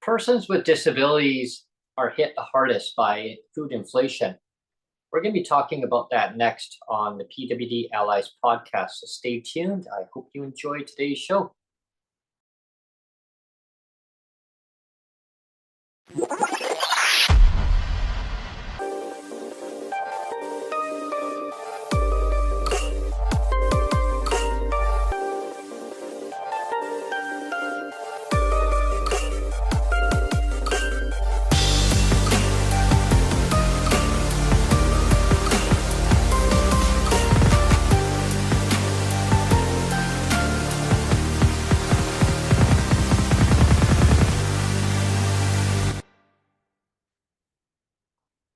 Persons with disabilities are hit the hardest by food inflation. We're going to be talking about that next on the PWD Allies podcast. So stay tuned. I hope you enjoy today's show.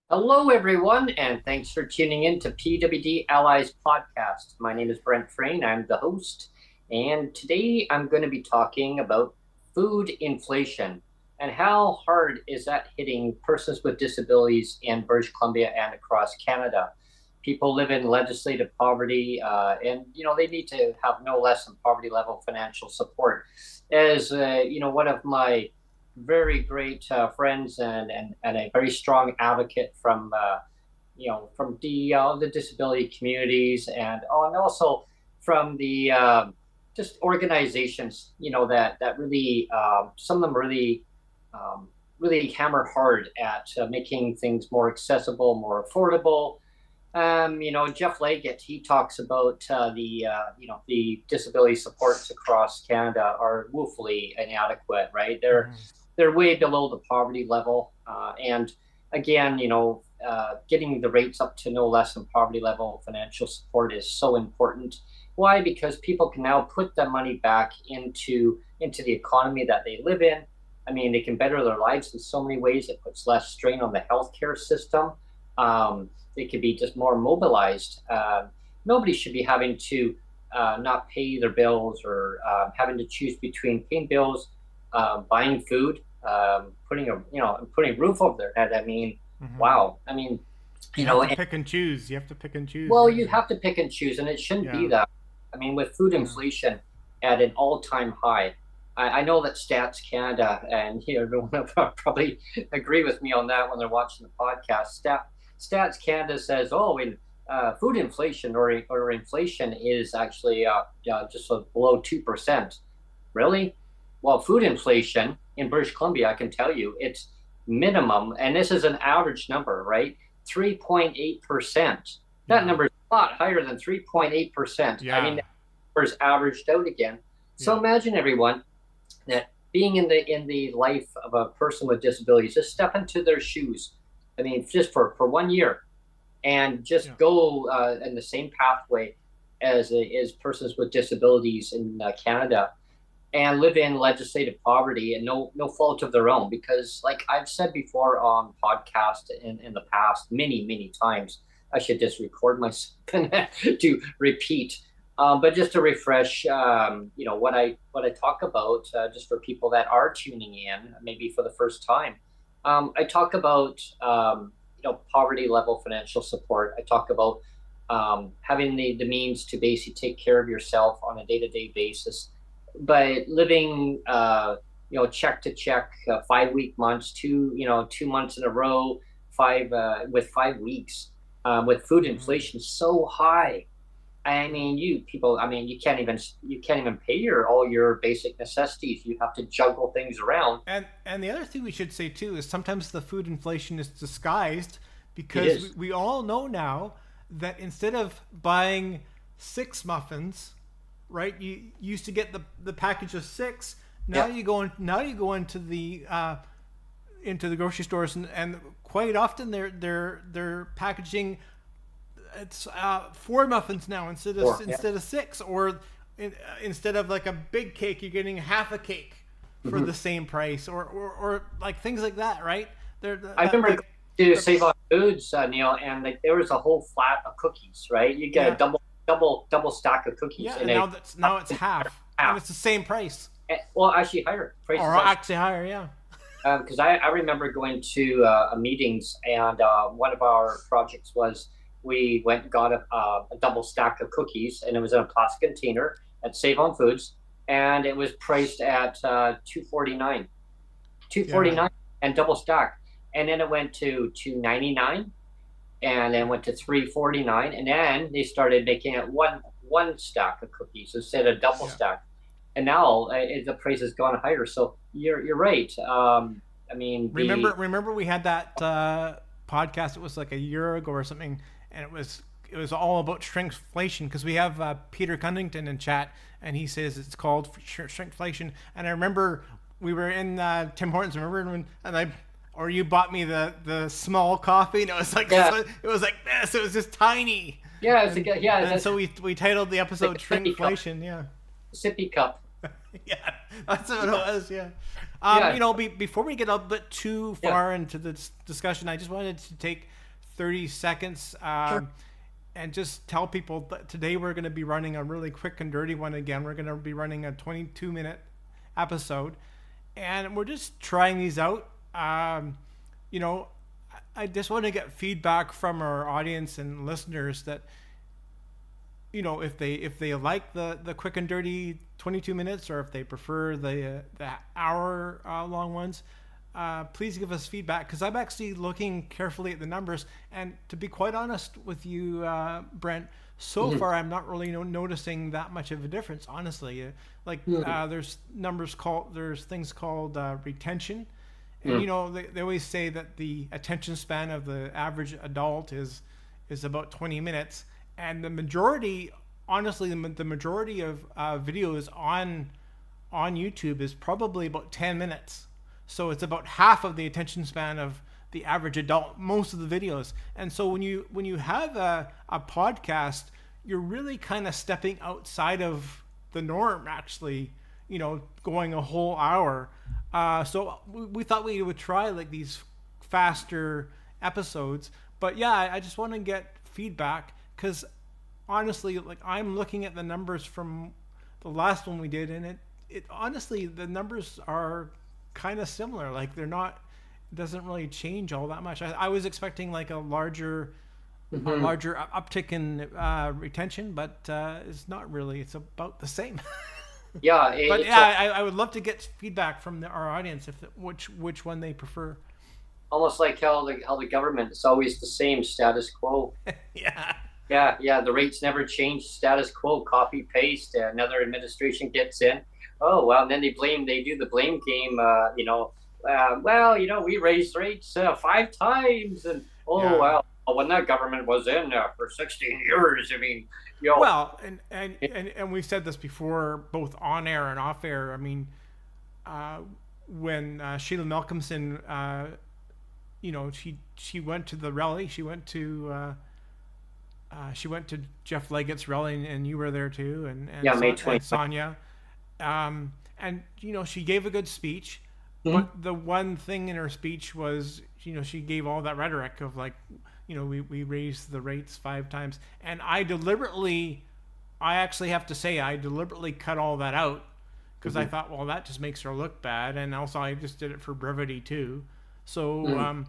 Hello, everyone, and thanks for tuning in to PWD Allies podcast. My name is Brent Frayne. I'm the host, and today I'm going to be talking about food inflation and how hard is that hitting persons with disabilities in British Columbia and across Canada. People live in legislative poverty, and they need to have no less than poverty level financial support. As one of my very great friends and a very strong advocate from the disability communities and also from the just organizations that really some of them really hammer hard at making things more accessible, more affordable. Jeff Leggett, he talks about the disability supports across Canada are woefully inadequate, right? They're way below the poverty level. And again, getting the rates up to no less than poverty level financial support is so important. Why? Because people can now put the money back into the economy that they live in. I mean, they can better their lives in so many ways. It puts less strain on the healthcare system. They could be just more mobilized. Nobody should be having to not pay their bills or having to choose between paying bills, buying food, putting a roof over their head. I mean, wow. I mean, you have to pick and choose. You have to pick and choose. Well, you have to pick and choose, and it shouldn't be that. I mean, with food inflation at an all-time high, I know that Stats Canada, and everyone will probably agree with me on that when they're watching the podcast. Stats Canada says, food inflation or inflation is actually just below 2%. Really? Well, food inflation in British Columbia, I can tell you, it's minimum, and this is an average number, right? 3.8%. That number is a lot higher than 3.8%. Yeah. I mean, that number is averaged out again. So imagine, everyone, that being in the life of a person with disabilities, just step into their shoes. I mean, just for 1 year, and just go in the same pathway as persons with disabilities in Canada, and live in legislative poverty and no fault of their own. Because, like I've said before on podcasts in the past many times, I should just record myself to repeat. But just to refresh, what I talk about, just for people that are tuning in, maybe for the first time. I talk about poverty level financial support. I talk about having the means to basically take care of yourself on a day-to-day basis, by living check to check, 5-week months, 2 months in a row, 5 weeks, with food inflation so high. I mean, you can't even pay all your basic necessities. You have to juggle things around. And the other thing we should say too is sometimes the food inflation is disguised, because we all know now that instead of buying 6 muffins, right, you used to get the package of 6. Now you go into the grocery stores, and quite often they're packaging, it's 4 muffins now instead of 6, or instead of like a big cake, you're getting half a cake for the same price, or like things like that, right? I remember to Save on Foods, Neil, and there was a whole flat of cookies, right? You get a double stack of cookies. Yeah, and now it's half, and it's the same price. Well, actually higher. Or actually higher, yeah. Because I remember going to meetings, and one of our projects was we went and got a double stack of cookies, and it was in a plastic container at Save on Foods, and it was priced at $2.49. 249 and double stack. And then it went to 299, and then went to 349, and then they started making it one stack of cookies instead of double stack. And now the price has gone higher. So you're right. I mean, remember we had that podcast. It was like a year ago or something, and it was all about shrinkflation, because we have Peter Cunnington in chat, and he says it's called shrinkflation. And I remember we were in Tim Hortons. Remember or you bought me the small coffee, and it was like it was like this. It was just tiny. Yeah, it was and so we titled the episode like shrinkflation. Yeah. Sippy cup. Yeah, that's what it was. Yeah. Before we get a bit too far into the discussion, I just wanted to take 30 seconds and just tell people that today we're going to be running a really quick and dirty one again. We're going to be running a 22-minute episode, and we're just trying these out. I just want to get feedback from our audience and listeners that, if they like the quick and dirty 22 minutes, or if they prefer the hour long ones, please give us feedback, because I'm actually looking carefully at the numbers, and to be quite honest with you, Brent, so far I'm not really noticing that much of a difference, honestly. There's things called retention, and they always say that the attention span of the average adult is about 20 minutes. And the majority, honestly, the majority of videos on YouTube is probably about 10 minutes. So it's about half of the attention span of the average adult, most of the videos. And so when you have a podcast, you're really kind of stepping outside of the norm, actually, going a whole hour. So we thought we would try like these faster episodes. But yeah, I just want to get feedback, because honestly, like, I'm looking at the numbers from the last one we did, and it honestly, the numbers are kind of similar. Like, it doesn't really change all that much. I was expecting like a larger uptick in retention, but it's not really. It's about the same. I would love to get feedback from our audience which one they prefer. Almost like how the government, it's always the same status quo. Yeah, the rates never change, status quo, copy paste, another administration gets in. Oh, well, and then they do the blame game, we raised rates 5 times, and well, when that government was in for 16 years, I mean, Well, and we've said this before, both on air and off air. I mean, when Sheila Malcolmson, she went to the rally. She went to Jeff Leggett's rally, and you were there too, and May 20th. And Sonia, and she gave a good speech, but the one thing in her speech was, she gave all that rhetoric of like, we raised the rates 5 times, and I actually have to say I deliberately cut all that out, because I thought, well, that just makes her look bad, and also I just did it for brevity too. So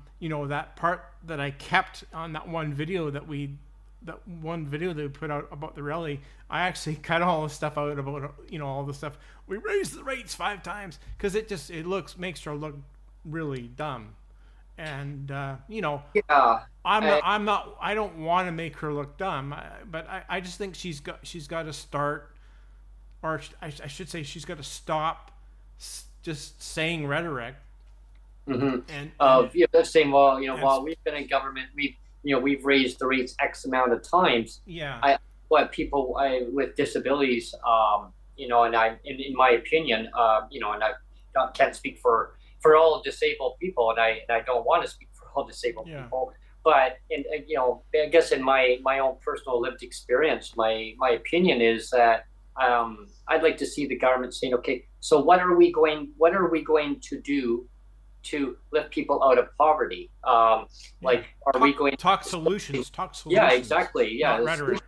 that part that I kept on that one video that we put out about the rally, I actually cut all the stuff out about all the stuff we raised the rates 5 times, because it makes her look really dumb, and I don't want to make her look dumb, but I just think she's got to start, or I should say she's got to stop just saying rhetoric. They're saying, while we've been in government, we've raised the rates X amount of times. Yeah. People with disabilities, and in my opinion, and I can't speak for all disabled people, and I don't want to speak for all disabled people, but I guess in my own personal lived experience, my opinion is that I'd like to see the government saying, okay, so what are we going to do to lift people out of poverty? Are we going to talk solutions? Yeah, exactly. Yeah, rhetoric.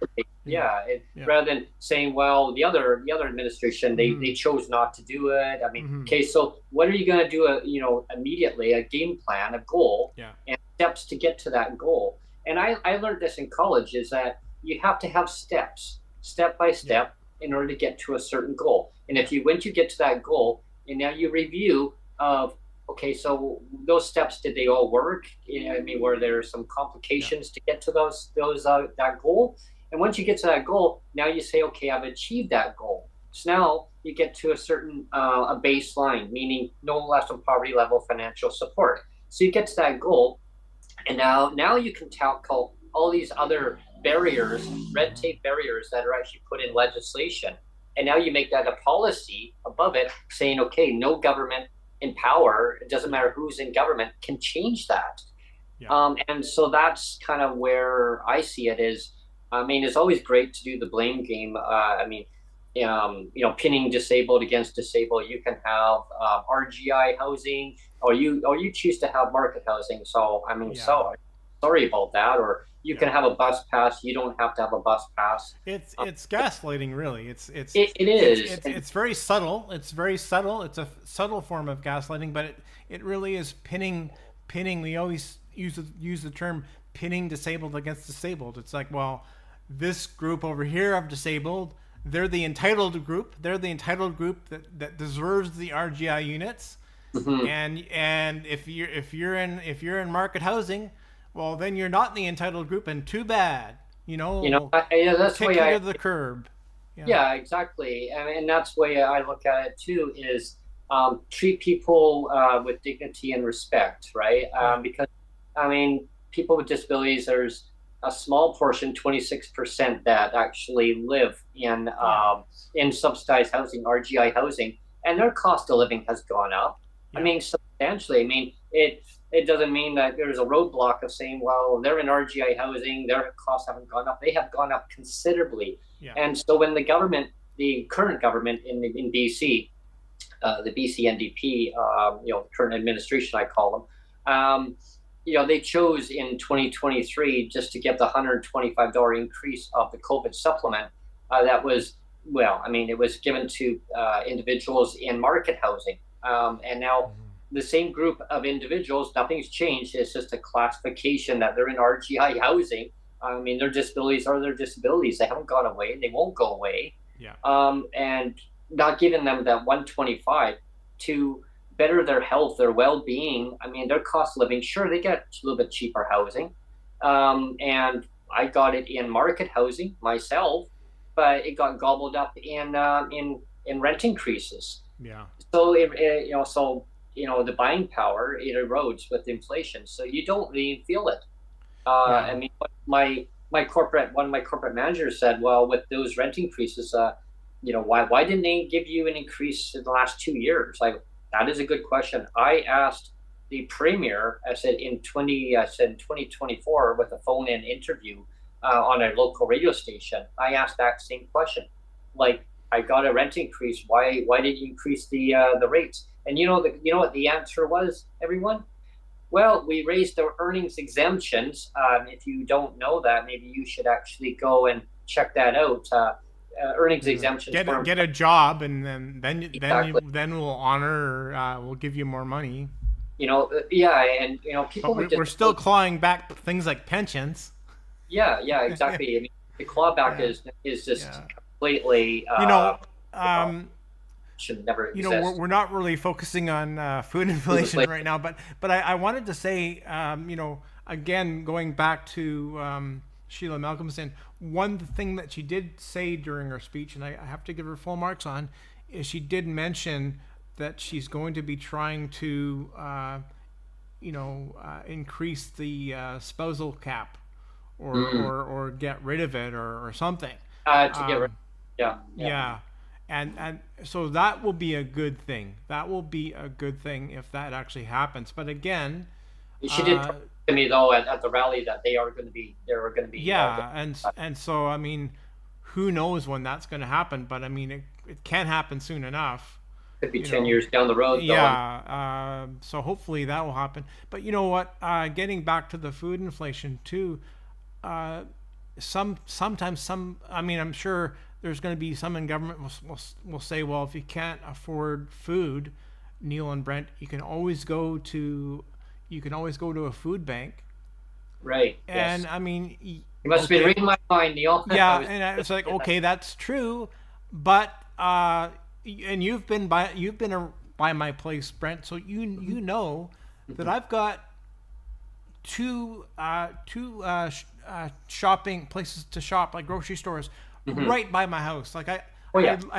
Rather than saying, well, the other administration, they chose not to do it. I mean, okay, so what are you going to do? Immediately, a game plan, a goal, and steps to get to that goal. And I learned this in college, is that you have to have steps, step by step, in order to get to a certain goal. And once you get to that goal, and now you review of, okay, so those steps, did they all work? I mean, were there some complications to get to that goal? And once you get to that goal, now you say, okay, I've achieved that goal. So now you get to a certain a baseline, meaning no less than poverty level financial support. So you get to that goal, and now you can tackle all these other barriers, red tape barriers that are actually put in legislation. And now you make that a policy above it, saying, okay, no government in power, it doesn't matter who's in government, can change that. Yeah. And so that's kind of where I see it is. I mean, it's always great to do the blame game. I mean, pinning disabled against disabled. You can have RGI housing, or you choose to have market housing. So I mean, so sorry about that. Or you can have a bus pass. You don't have to have a bus pass. It's gaslighting, really. It is. It's very subtle. It's very subtle. It's a subtle form of gaslighting, but it really is pinning. We always use the term pinning disabled against disabled. It's like, well, this group over here of disabled, they're the entitled group. They're the entitled group that deserves the RGI units. Mm-hmm. And if you're in market housing, well, then you're not in the entitled group, and too bad. That's kick you to the curb. Yeah, exactly. And that's the way I look at it too. Is treat people with dignity and respect, right? Because I mean, people with disabilities, there's a small portion, 26%, that actually live in subsidized housing, RGI housing, and their cost of living has gone up. Yeah. I mean, substantially. I mean, it doesn't mean that there's a roadblock of saying, well, they're in RGI housing, their costs haven't gone up. They have gone up considerably. Yeah. And so when the current government in BC, the BC NDP, current administration, I call them, they chose in 2023 just to get the $125 increase of the COVID supplement. That was, it was given to individuals in market housing. And now the same group of individuals, nothing's changed. It's just a classification that they're in RGI housing. I mean, their disabilities are their disabilities. They haven't gone away. They won't go away. Yeah. And not giving them that 125 to better their health, their well-being. I mean, their cost of living, sure, they get a little bit cheaper housing. And I got it in market housing myself, but it got gobbled up in rent increases. Yeah. So the buying power, it erodes with inflation. So you don't really feel it. I mean, one of my corporate managers said, well, with those rent increases, why didn't they give you an increase in the last 2 years? Like, that is a good question. I asked the premier, I said in 2024 with a phone-in interview on a local radio station, I asked that same question. Like, I got a rent increase. Why did you increase the rates? And you know what the answer was, everyone? Well, we raised the earnings exemptions. If you don't know that, maybe you should actually go and check that out. Earnings exemptions. Get a job, and then we'll honor. We'll give you more money. And people. But we're still clawing back things like pensions. Yeah, exactly. I mean, the clawback is just completely. Should never exist. We're not really focusing on food inflation right now, but I wanted to say, again, going back to Sheila Malcolmson, one thing that she did say during her speech, and I have to give her full marks on, is she did mention that she's going to be trying to, increase the spousal cap, or get rid of it, or something. To get rid. Yeah. And so that will be a good thing. That will be a good thing if that actually happens. But again, she did to me though at the rally that they were going to be. And so I mean, who knows when that's going to happen? But I mean, it can happen soon enough. Could be 10 years down the road. Yeah. So hopefully that will happen. But you know what? Getting back to the food inflation too. Sometimes I'm sure there's going to be some in government will say, well, if you can't afford food, Neil and Brent, you can always go to a food bank. Right. And yes. I mean, you must be reading my mind, Neil. Yeah, and it's like, okay, that's true, but and you've been by my place, Brent. So you know that I've got two shopping places to shop, like grocery stores, right by my house. Like I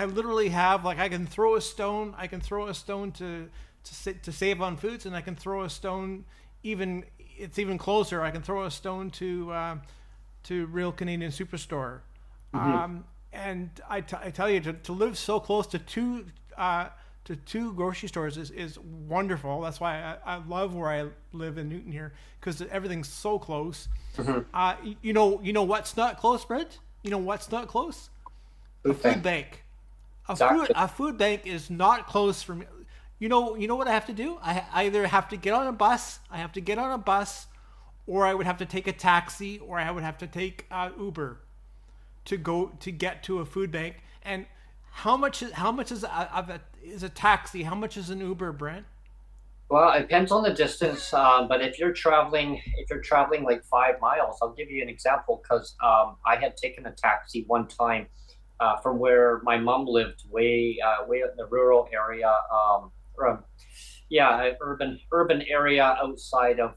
literally have, like, I can throw a stone. I can throw a stone to save on foods, and I can throw a stone it's even closer. I can throw a stone to Real Canadian Superstore. And I tell you, to live so close to two grocery stores is wonderful. That's why I love where I live in Newton here, because everything's so close. You know what's not close, Brent? You know what's not close? A food bank. A food bank is not close for me. You know what I have to do? I either have to get on a bus. Or I would have to take a taxi, or I would have to take Uber to get to a food bank. And how much is a taxi? How much is an Uber, Brent? Well, it depends on the distance. But if you're traveling like 5 miles, I'll give you an example, because I had taken a taxi one time from where my mom lived, way out in the rural area, urban area outside of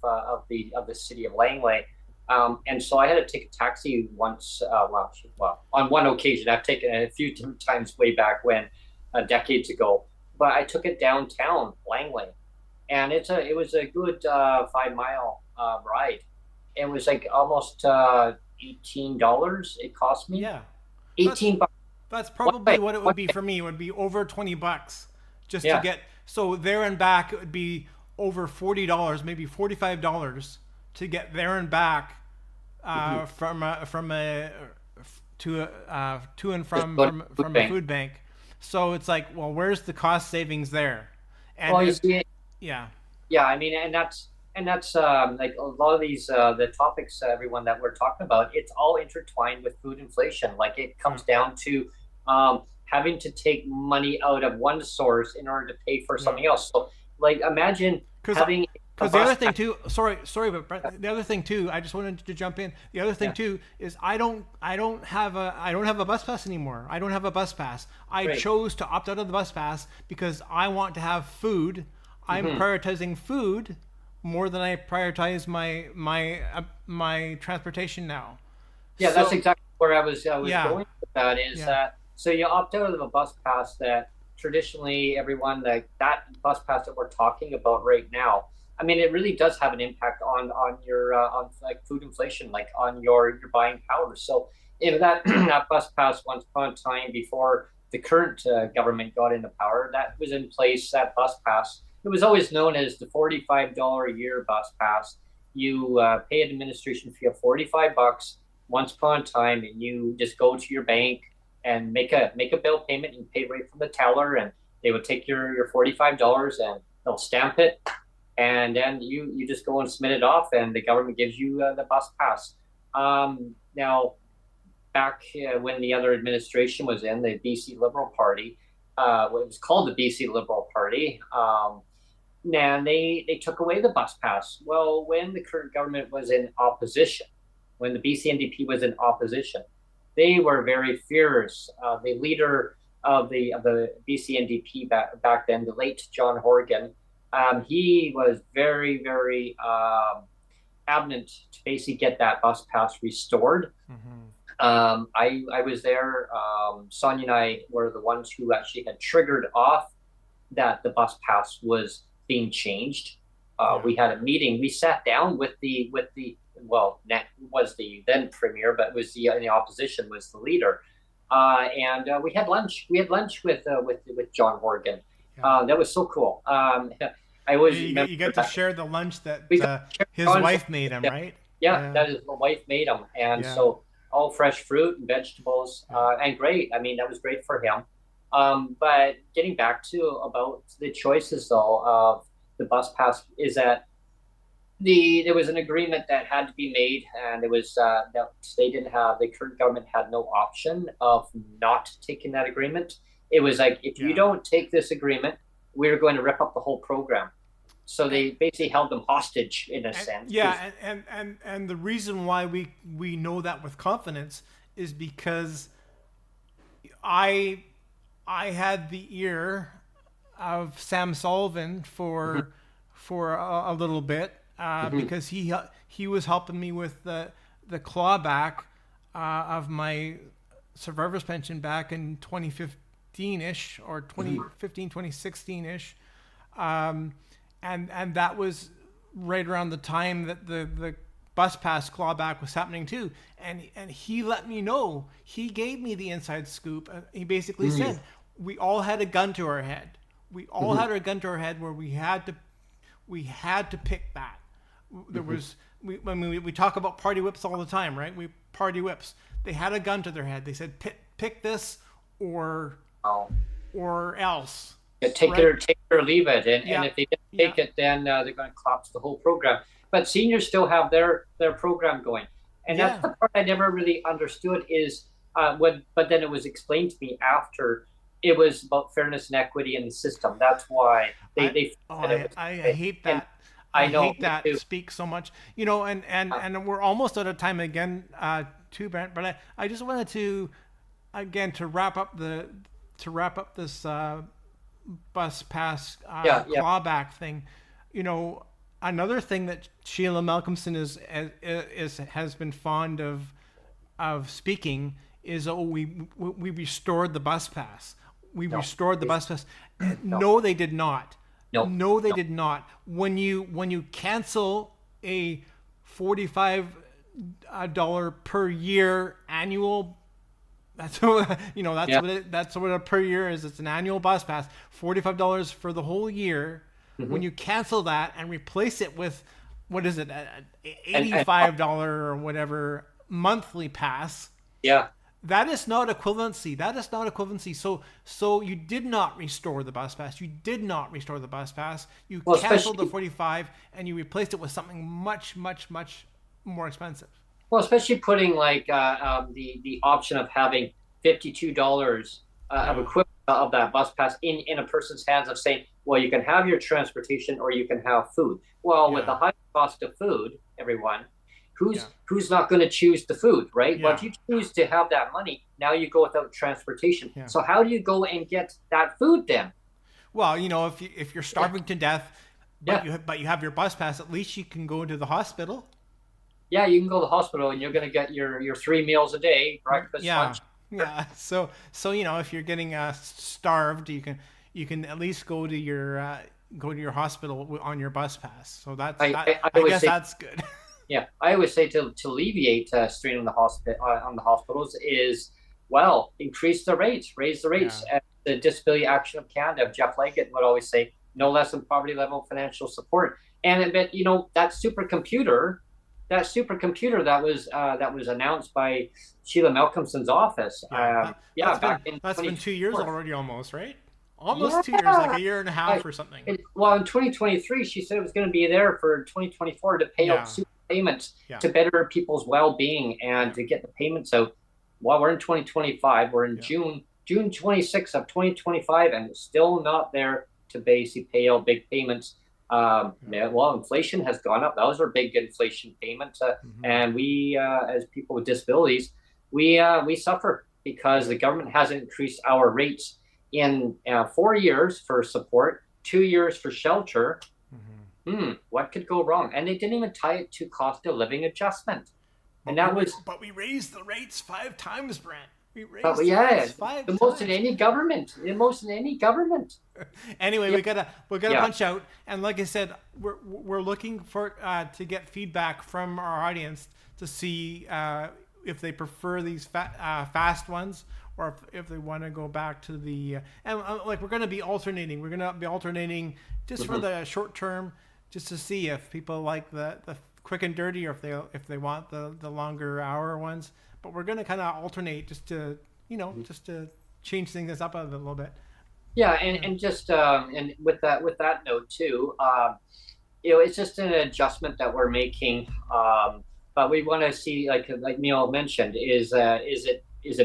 the city of Langley. And so I had to take a taxi once. On one occasion. I've taken it a few times way back when, decades ago. But I took it downtown Langley, and it was a good 5 mile ride. It was like almost $18. It cost me. Yeah, $18. That's probably what it would be for me. It would be over $20 just to get. So there and back, it would be over $40, maybe $45 to get there and back from a food bank. So it's like, well, where's the cost savings there? And well, you see, yeah. I mean, and that's like a lot of these the topics, everyone, that we're talking about. It's all intertwined with food inflation. Like, it comes down to having to take money out of one source in order to pay for something else. So, like, imagine having. Because the other thing too, sorry, but the other thing too, I just wanted to jump in. The other thing too is I don't have a bus pass anymore. I don't have a bus pass. I chose to opt out of the bus pass because I want to have food. I'm prioritizing food more than I prioritize my transportation now. Yeah, so, that's exactly where I was going with that. That so you opt out of a bus pass that traditionally everyone, like that bus pass that we're talking about right now. I mean, it really does have an impact on your on like food inflation, like on your buying power. So if that that bus pass once upon a time, before the current government got into power, that was in place, that bus pass. It was always known as the $45 a year bus pass. You pay an administration fee of $45 once upon a time, and you just go to your bank and make a bill payment and pay right from the teller, and they would take your $45 and they'll stamp it. And then you just go and submit it off, and the government gives you the bus pass. Now, back when the other administration was in, the BC Liberal Party, it was called the BC Liberal Party, and they took away the bus pass. Well, when the current government was in opposition, when the BC NDP was in opposition, they were very fierce. The leader of the BC NDP back then, the late John Horgan, he was very, very adamant to basically get that bus pass restored. I was there. Sonia and I were the ones who actually had triggered off that the bus pass was being changed. We had a meeting. We sat down with the that was the then premier, but was in the opposition was the leader, and we had lunch. We had lunch with John Horgan. That was so cool. I always you get to share the lunch that his wife made him, right? Yeah, that is, the wife made him, and so all fresh fruit and vegetables, and great. I mean, that was great for him. But getting back to about the choices though of the bus pass is that there was an agreement that had to be made, and it was that the current government had no option of not taking that agreement. It was like, if you don't take this agreement, we're going to rip up the whole program. So they basically held them hostage in a sense. Yeah, and the reason why we know that with confidence is because I had the ear Sam Sullivan for a little bit because he was helping me with the clawback of my survivor's pension back in 2015-ish or 2015, 2016-ish. And that was right around the time that the bus pass clawback was happening too. And he let me know, he gave me the inside scoop. He basically said, we all had a gun to our head. We all had a gun to our head where we had to pick that. There was, we talk about party whips all the time, right? We party whips. They had a gun to their head. They said, pick this or else. Yeah, take it or leave it. And if they didn't take it, then they're going to collapse the whole program. But seniors still have their program going. And that's the part I never really understood is but then it was explained to me after it was about fairness and equity in the system. That's why I hate that. I hate that speak so much. And we're almost out of time again, too, Brent. But I just wanted to, again, to wrap up this bus pass clawback thing. Another thing that Sheila Malcolmson has been fond of speaking is we restored the bus pass. We restored the bus pass. No, they did not. No, they did not. When you cancel a $45 per year annual, that's what a per year is. It's an annual bus pass, $45 for the whole year. When you cancel that and replace it with, what is it, $85 or whatever monthly pass. Yeah. That is not equivalency. So you did not restore the bus pass. You did not restore the bus pass. You canceled the 45 and you replaced it with something much, much, much more expensive. Well, especially putting like the option of having $52 of equivalent of that bus pass in a person's hands of saying, well, you can have your transportation or you can have food. Well, with the high cost of food, everyone, who's not going to choose the food, right? Well, if you choose to have that money, now you go without transportation. So how do you go and get that food then? Well, if you're starving to death, but you have your bus pass, at least you can go to the hospital. Yeah, you can go to the hospital and you're going to get your 3 meals a day, breakfast, lunch. Yeah. So if you're getting starved, you can at least go to your hospital on your bus pass. So I guess that's good. Yeah, I always say to alleviate strain on the hospitals is, well, increase the rates, raise the rates. And the Disability Action of Canada, Jeff Leggett would always say, no less than poverty level financial support. And that supercomputer that was announced by Sheila Malcolmson's office. That's been 2 years already, almost, right? Almost 2 years, like a year and a half or something. In 2023, she said it was going to be there for 2024 to pay out super payments to better people's well-being and to get the payments out. Well, we're in 2025. We're in June 26th of 2025, and it's still not there to basically pay out big payments. Well, inflation has gone up. Those are big inflation payments, and we, as people with disabilities, we suffer because the government hasn't increased our rates in 4 years for support, 2 years for shelter. What could go wrong? And they didn't even tie it to cost of living adjustment. But we raised the rates 5 times, Brent. We raised the rates 5 times. The most in any government. Anyway, we gotta punch out. And like I said, we're looking for to get feedback from our audience to see if they prefer these fast ones or if they want to go back to the we're going to be alternating. We're going to be alternating just for the short term, just to see if people like the quick and dirty, or if they want the longer hour ones. But we're going to kind of alternate just to change things up a little bit. Yeah, and just and with that note too, it's just an adjustment that we're making. But we want to see, like Neil mentioned, is it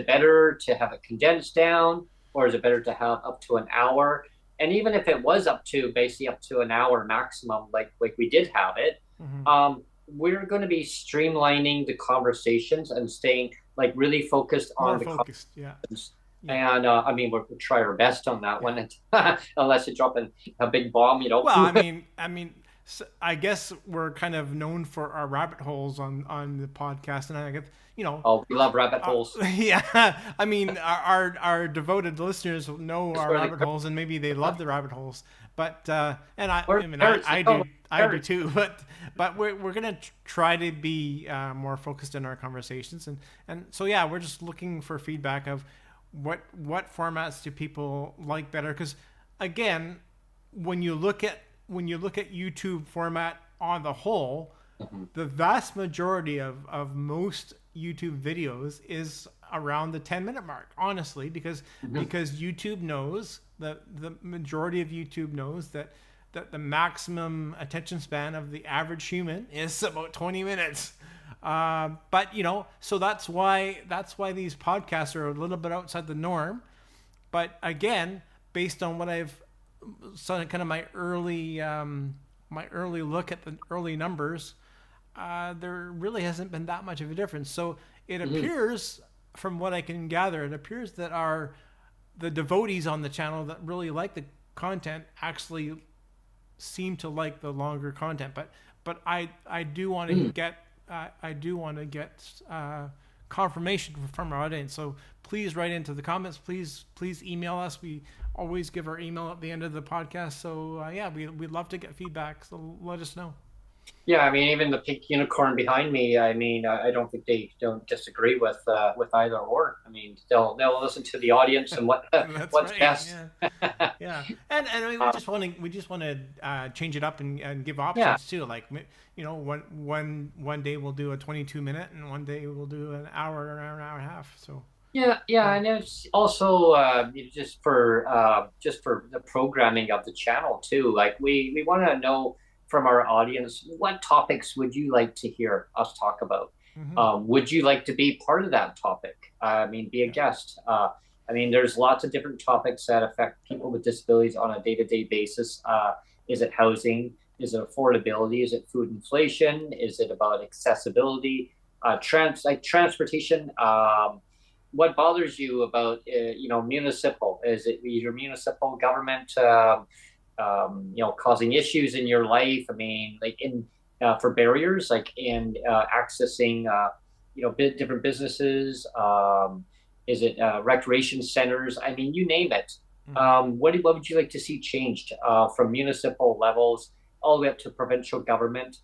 better to have it condensed down, or is it better to have up to an hour? And even if it was basically up to an hour maximum, like we did have it, we're going to be streamlining the conversations and staying really focused on the conversations. And I mean, we'll try our best on that one, unless you drop a big bomb, you know. Well, I mean, so I guess we're kind of known for our rabbit holes on the podcast, and I guess Oh, we love rabbit holes. yeah. I mean, our devoted listeners know That's our where they rabbit come. holes, and maybe they love the rabbit holes. But and Or I mean, parents, I oh, do, I do parents. too. But we're gonna try to be more focused in our conversations, and so yeah, we're just looking for feedback of what formats do people like better, because again, when you look at YouTube format on the whole, Mhm. the vast majority of most YouTube videos is around the 10-minute mark, honestly, Mhm. because YouTube knows that the majority of YouTube knows that the maximum attention span of the average human is about 20 minutes. But so that's why these podcasts are a little bit outside the norm. But again, based on what I've so kind of my early look at the early numbers, there really hasn't been that much of a difference. So it Mhm. appears, from what I can gather, it appears that the devotees on the channel that really like the content actually seem to like the longer content. But I do want to Mhm. get confirmation from our audience. So please write into the comments. Please email us. We always give our email at the end of the podcast. So yeah, we'd love to get feedback. So let us know. Yeah, I mean, even the pink unicorn behind me. I mean, I don't think they don't disagree with either or. I mean, they'll listen to the audience and That's what's right. best. Yeah. Yeah, and I mean, we just want to change it up and give Yeah, options too. Like one day we'll do a 22-minute, and one day we'll do an hour or an hour and a half. So yeah, yeah. and it's also just for the programming of the channel too. Like we want to know from our audience, what topics would you like to hear us talk about? Mm-hmm. Would you like to be part of that topic? I mean, be a Yeah. guest. I mean, there's lots of different topics that affect people with disabilities on a day-to-day basis. Is it housing? Is it affordability? Is it food inflation? Is it about accessibility? Transportation. What bothers you about municipal? Is it your municipal government causing issues in your life? I mean, like in for barriers, like in accessing different businesses. Is it recreation centers? I mean, you name it. Mm-hmm. What would you like to see changed from municipal levels all the way up to provincial government?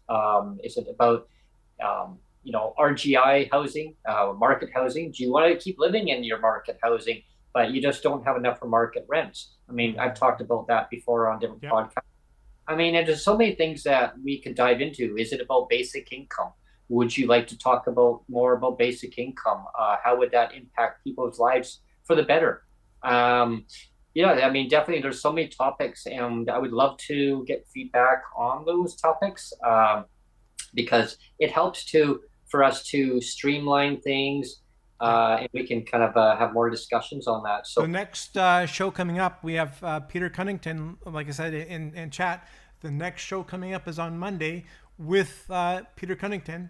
Is it about RGI housing, market housing? Do you want to keep living in your market housing, but you just don't have enough for market rents? I mean, I've Mm-hmm. talked about that before on different Yep. podcasts. I mean, and there's so many things that we could dive into. Is it about basic income? Would you like to talk about more about basic income? How would that impact people's lives for the better? Um, yeah, I mean, definitely, there's so many topics, and I would love to get feedback on those topics. Because it helps to for us to streamline things, Yeah. and we can kind of have more discussions on that. The So next show coming up, we have Peter Cunnington, like I said in chat. The next show coming up is on Monday with Peter Cunnington,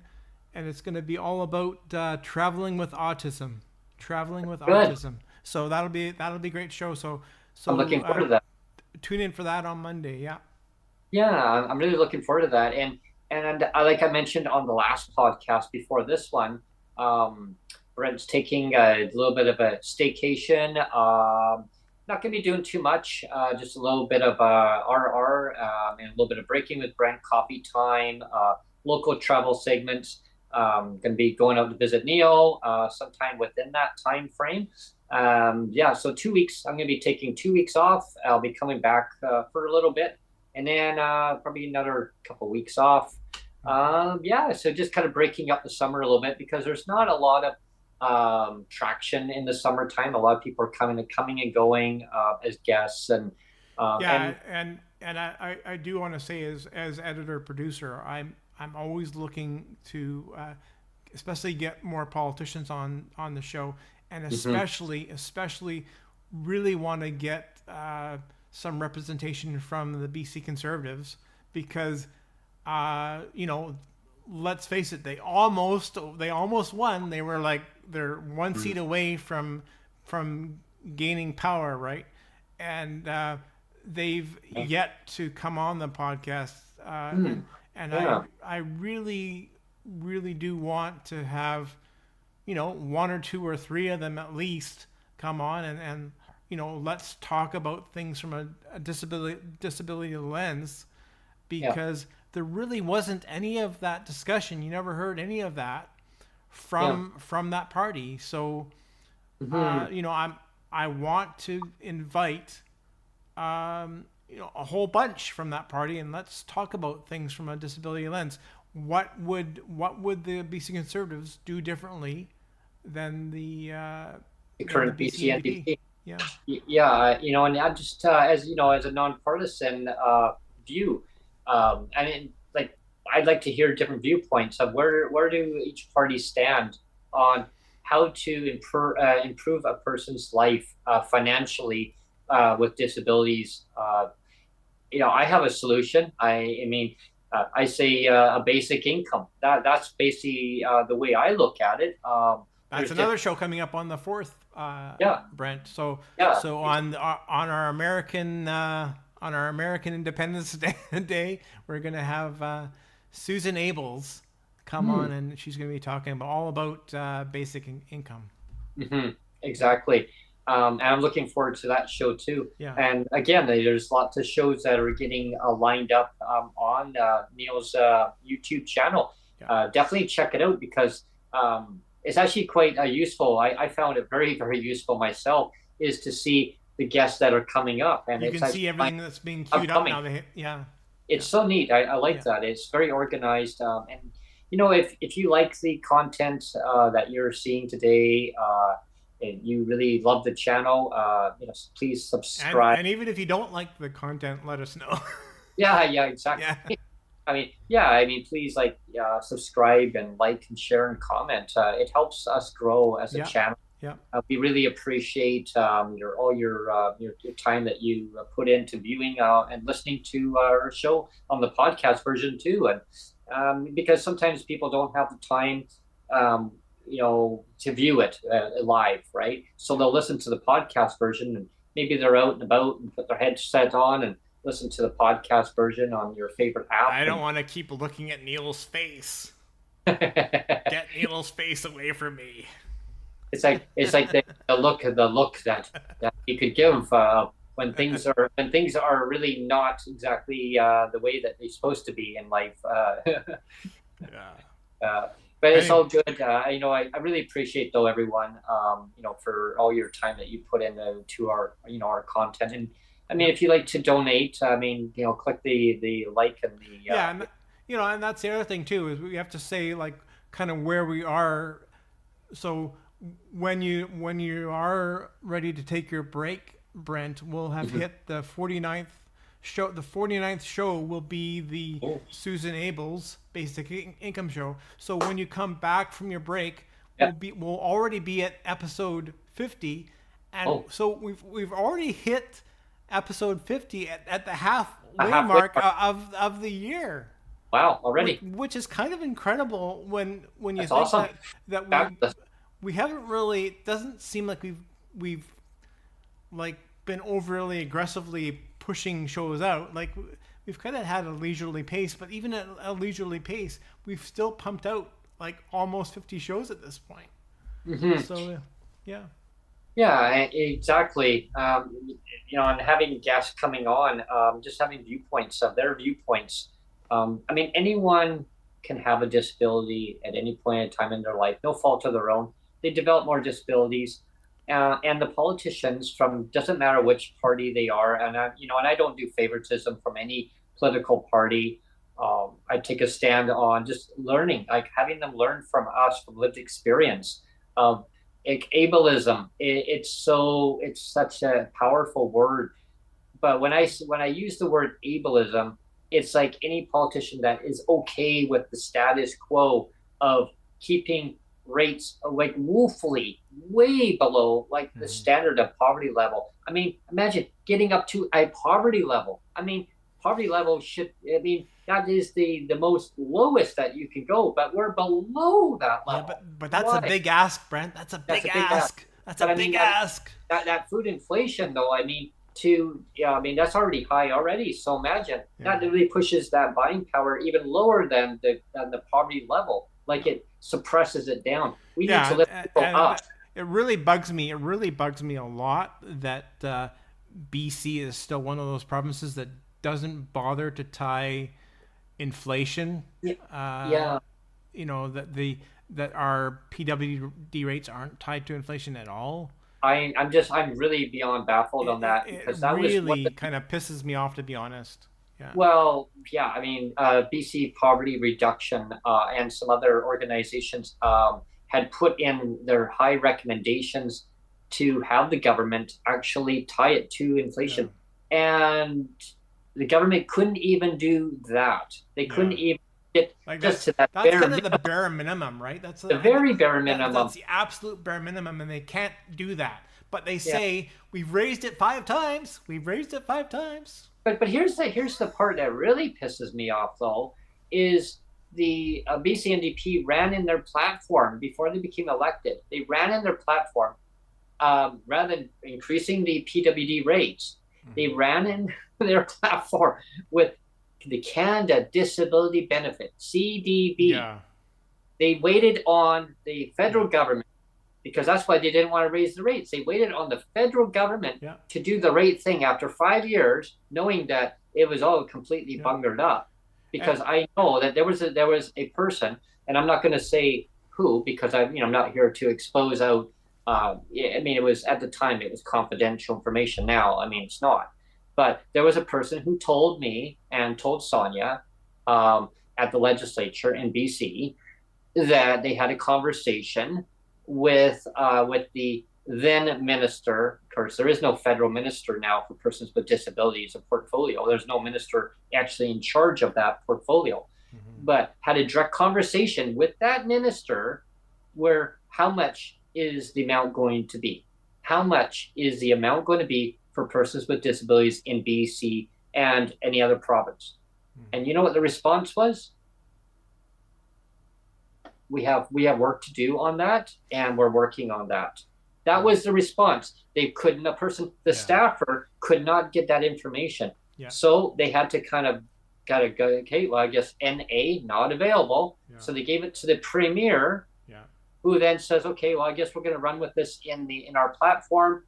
and it's going to be all about traveling with autism. Traveling with good. autism. So that'll be a great show. So I'm so looking forward to that. tune in for that on Monday. Yeah. Yeah, I'm really looking forward to that. And like I mentioned on the last podcast before this one, Brent's taking a little bit of a staycation. Not going to be doing too much, just a little bit of RR and a little bit of breaking with Brent, coffee time, local travel segments. Going to be going out to visit Neil sometime within that time frame. Yeah, so 2 weeks. I'm going to be taking 2 weeks off. I'll be coming back for a little bit, and then probably another couple weeks off. Yeah, so just kind of breaking up the summer a little bit because there's not a lot of traction in the summertime. A lot of people are coming and going as guests, Yeah, and and I do want to say as editor producer, I'm always looking to especially get more politicians on the show, and mhm, especially really want to get some representation from the BC Conservatives because let's face it, they almost won. They were like they're one seat away from gaining power, right? And they've yet to come on the podcast, and Yeah. I really really do want to have, one or two or three of them at least come on, and let's talk about things from a disability lens, Yeah. because there really wasn't any of that discussion. You never heard any of that Yeah. from that party. So Hmm. I want to invite a whole bunch from that party, and let's talk about things from a disability lens. What would the BC Conservatives do differently than The the current BC BC NDP? NDP. Yeah, Yeah, and I'm just as as a nonpartisan view, I mean, like I'd like to hear different viewpoints of where do each party stand on how to improve a person's life financially with disabilities. I have a solution. I mean, I say a basic income. That's basically the way I look at it. that's There's another different, show coming up on the 4th, yeah, Brent. So yeah, so on our American Independence Day, we're gonna have Susan Abels come hmm, on, and she's gonna be talking about all about basic income. exactly. And I'm looking forward to that show too. Yeah, And again, there's lots of shows that are getting lined up on Neil's YouTube channel. yeah. Definitely check it out because it's actually quite useful. I found it very, very useful myself, is to see the guests that are coming up, and You it's can actually see everything that's being queued up upcoming. now. Yeah, It's yeah, so neat. I like yeah. that. It's very organized. And if you like the content that you're seeing today, and you really love the channel, please And subscribe. and even if you don't like the content, let us know. Yeah, yeah, exactly. Yeah, Please subscribe and like and share and comment. It helps us grow as a yeah, channel. yeah. We really appreciate your time that you put into viewing and listening to our show on the podcast version too, and because sometimes people don't have the time, um, to view it live, right? So they'll listen to the podcast version, and maybe they're out and about and put their headset on and listen to the podcast version on your favorite app, I don't and want to keep looking at Neil's face. Get Neil's face away from me. it's like the look that you could give when things are really not exactly the way that they're supposed to be in life. Yeah. Uh, but it's Anyway, all good. I really appreciate though everyone, for all your time that you put into to our content. And I mean, yeah, if you like to donate, I mean, click the like and the yeah, and that's the other thing too, is we have to say, like, kind of where we are. So when you are ready to take your break, Brent, we'll have Mhm. hit the 49th show. The 49th show will be the Oh, Susan Abels basic income show. So when you come back from your break, yeah. we'll already be at episode 50, and Oh, so we've already hit episode 50 at the a halfway halfway mark mark. of the year, Wow, which, already. which is kind of incredible when you That's think awesome. that Fabulous. we haven't really, it doesn't seem like we've like been overly aggressively pushing shows out. Like, we've kind of had a leisurely pace, but even at a leisurely pace, we've still pumped out like almost 50 shows at this point. Hmm. So yeah, Yeah, exactly. And having guests coming on, just having viewpoints of their viewpoints. I mean, anyone can have a disability at any point in time in their life, no fault of their own. They develop more disabilities, and the politicians, from doesn't matter which party they are, and I don't do favoritism from any political party. I take a stand on just learning, like having them learn from us, from lived experience. Um, Ableism, it's such a powerful word, but when I use the word ableism, it's like any politician that is okay with the status quo of keeping rates like woefully way below like the hmm, standard of poverty level. I mean, imagine getting up to a poverty level. I mean, poverty level should, I mean, that is the most lowest that you can go, but we're below that yeah, level. but that's a Why? big ask, Brent. That's a That's big a big ask. ask. That's a big ask. That food inflation, though, I mean, that's already high already. So imagine that really pushes that buying power even lower than the poverty level. Like it suppresses it down. We need to lift people up. It really bugs me. It really bugs me a lot that BC is still one of those provinces that doesn't bother to tie inflation. You know, that our PWD rates aren't tied to inflation at all. I'm really beyond baffled on that, because that really kind of pisses me off, to be honest. Yeah. Well, yeah, I mean, BC Poverty Reduction and some other organizations had put in their high recommendations to have the government actually tie it to inflation. And the government couldn't even do that. They couldn't even get just to that. That's kind of the bare minimum, right? That's the very bare minimum. That's the absolute bare minimum, and they can't do that. But they say, we've raised it 5 times. We've raised it 5 times. But here's the part that really pisses me off, though, is the BC NDP ran in their platform before they became elected. They ran in their platform, rather than increasing the PWD rates, they ran in their platform with the Canada Disability Benefit, CDB. Yeah. They waited on the federal government, because that's why they didn't want to raise the rates. They waited on the federal government to do the right thing after 5 years, knowing that it was all completely bungled up. Because I know that there was a person, and I'm not going to say who, because I'm not here to expose out. I mean, it was at the time, it was confidential information. Now, I mean, it's not. But there was a person who told me and told Sonia at the legislature in BC that they had a conversation with the then minister. Of course, there is no federal minister now for persons with disabilities, a portfolio. There's no minister actually in charge of that portfolio, but had a direct conversation with that minister where how much is the amount going to be? How much is the amount going to be for persons with disabilities in BC and any other province? And you know what the response was? We have work to do on that, and we're working on that. That was the response. They couldn't, the staffer could not get that information. So they had to kind of go, okay, well, I guess NA not available. So they gave it to the premier, who then says, okay, well, I guess we're going to run with this in our platform.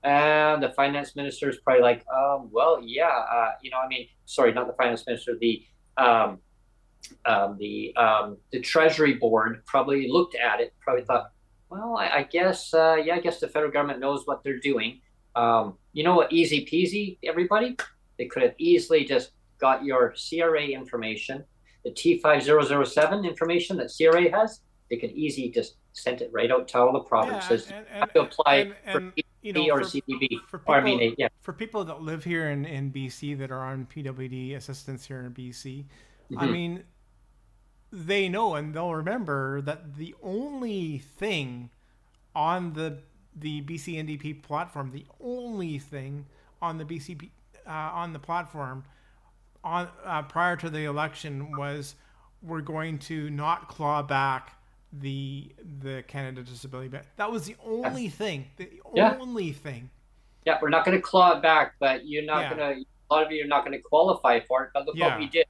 And the finance minister is probably like, well, I mean, sorry, not the finance minister, the Treasury Board probably looked at it, probably thought, well, I guess the federal government knows what they're doing. You know what, easy peasy, everybody? They could have easily just got your CRA information, the T5007 information that CRA has. They could easily just send it right out to all the provinces to apply for PWD or CDB. For people that live here in BC that are on PWD assistance here in BC, I mean, they know and they'll remember that the only thing on the BC NDP platform, the only thing on the BC on the platform on prior to the election was, we're going to not claw back the Canada Disability Benefit. That was the only thing. The only thing. Yeah, we're not going to claw it back, but you're not going to. A lot of you are not going to qualify for it. But look what we did.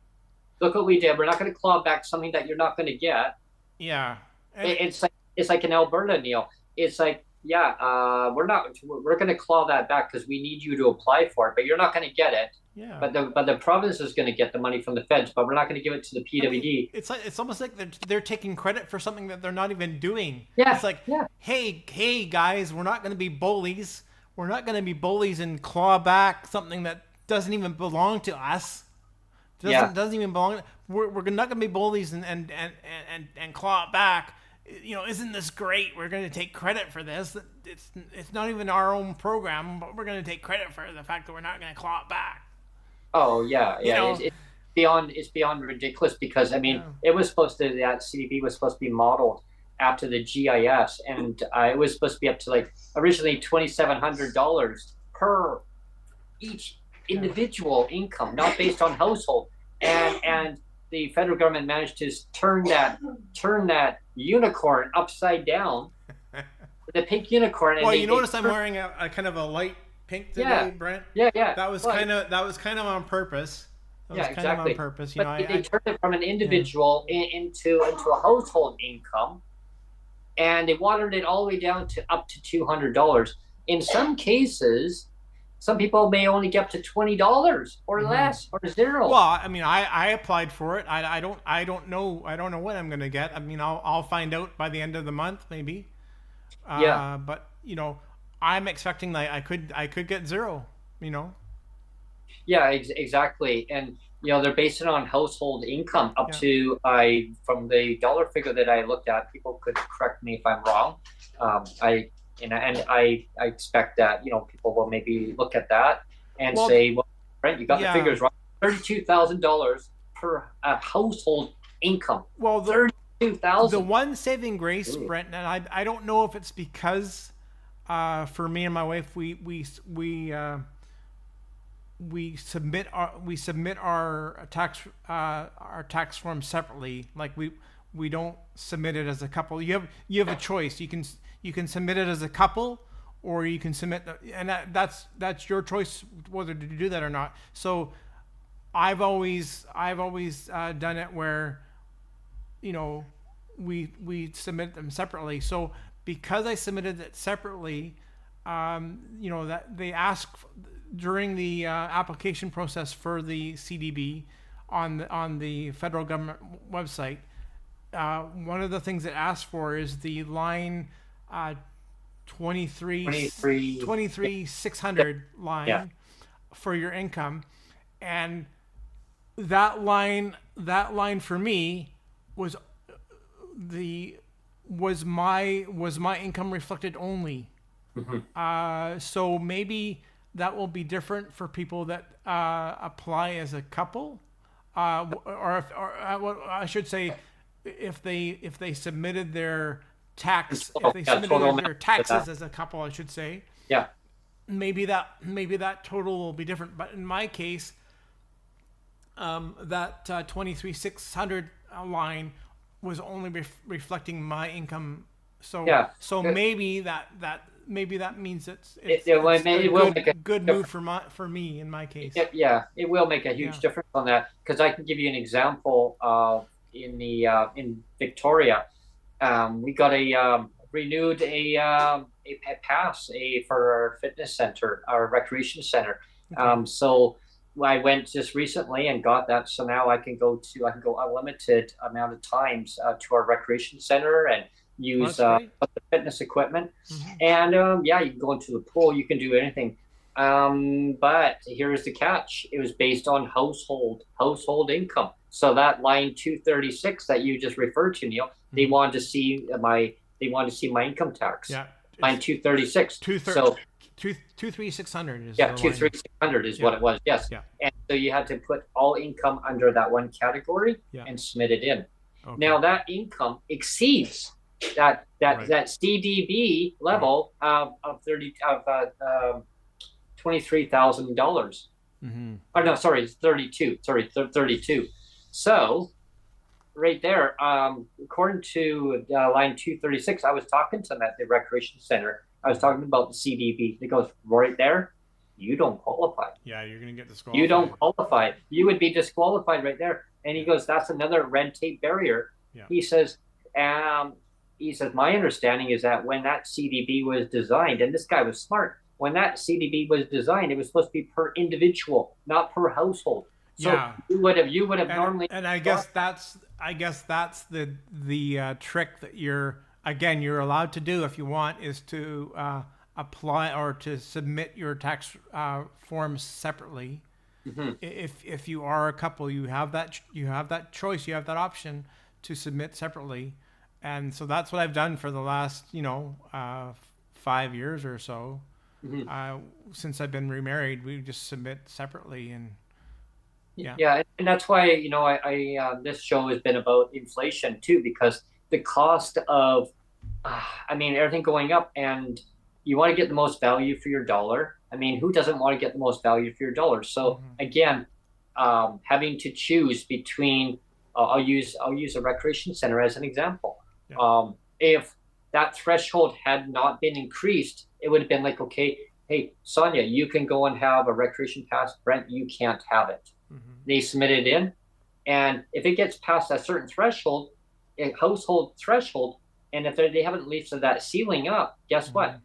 Look what we did. We're not going to claw back something that you're not going to get. Yeah. It's like in Alberta, Neil. It's like, we're going to claw that back because we need you to apply for it, but you're not going to get it. Yeah. But the province is going to get the money from the feds, but we're not going to give it to the PWD. I mean, it's almost like they're taking credit for something that they're not even doing. Yeah. It's like, hey guys, we're not going to be bullies. We're not going to be bullies and claw back something that doesn't even belong to us. Doesn't even belong. We're not going to be bullies and claw it back. You know, isn't this great? We're going to take credit for this. It's not even our own program, but we're going to take credit for the fact that we're not going to claw it back. Oh yeah. It's beyond ridiculous, because I mean, it was supposed to, that CDB was supposed to be modeled after the GIS, and it was supposed to be up to like originally $2,700 per each individual income, not based on household, and the federal government managed to turn that unicorn upside down the pink unicorn. And Well, you notice I'm wearing a kind of a light pink today, Brent. Yeah. That was kind of on purpose. That was kind of on Exactly. purpose. You But know, they turned it from an yeah. individual into a household income, and they watered it all the way down to up to $200. In some cases, some people may only get up to $20 or less or zero. Well, I mean, I applied for it. I don't know what I'm gonna get. I mean, I'll find out by the end of the month maybe. Yeah. But you know, I'm expecting that I could get zero. You know. Yeah, exactly. And they're based it on household income up Yeah. to from the dollar figure that I looked at. People could correct me if I'm wrong. I expect that people will maybe look at that and say, well, Brent, you got the figures wrong. $32,000 per household income. Well, $32,000. The one saving grace, Brent, and I don't know if it's because for me and my wife we submit our tax form separately. Like we don't submit it as a couple. You have a choice. You can submit it as a couple, or you can submit, and that's your choice whether to do that or not. So I've always done it where we submit them separately. So because I submitted it separately, that they ask during the application process for the CDB on the federal government website, one of the things it asks for is the line 23,600 line for your income, and that line for me was my income reflected only. So maybe that will be different for people that apply as a couple, or I should say, if they submitted their taxes as a couple, I should say. Yeah. Maybe that total will be different. But in my case, that 23,600 line was only reflecting my income. So maybe that means it's a good move for me in my case. It will make a huge difference on that, because I can give you an example of in Victoria, we got renewed a pass for our fitness center, our recreation center. Okay. So I went just recently and got that. So now I can go unlimited amount of times to our recreation center and use the fitness equipment. And you can go into the pool, you can do anything. But here's the catch: it was based on household income. So that line 236 that you just referred to, Neil, they wanted to see my income tax. Yeah. Line 236. 23600 is 23600 is what it was. Yes. Yeah. And so you had to put all income under that one category and submit it in. Okay. Now that income exceeds that CDB level of $23,000. Oh no, sorry, it's 32. Sorry, 32. So right there, according to line 236, I was talking to them at the recreation center. I was talking about the CDB. It goes right there. You don't qualify. Yeah, you're gonna get disqualified. You don't qualify. You would be disqualified right there. And he goes, that's another red tape barrier. Yeah. He says, my understanding is that when that CDB was designed, and this guy was smart, when that CDB was designed, it was supposed to be per individual, not per household. So you would have normally. And I guess that's the trick that you're allowed to do if you want, is to apply or to submit your tax forms separately. If you are a couple, you have that choice, you have that option to submit separately. And so that's what I've done for the last 5 years or so. Since I've been remarried, we just submit separately. And and that's why I this show has been about inflation too, because the cost of everything going up, and you want to get the most value for your dollar. I mean, who doesn't want to get the most value for your dollar? So again, having to choose between I'll use a recreation center as an example. If that threshold had not been increased, it would have been like, okay, hey, Sonia, you can go and have a recreation pass. Brent, you can't have it. They submit it in. And if it gets past a certain threshold, a household threshold, and if they haven't lifted that ceiling up, guess what?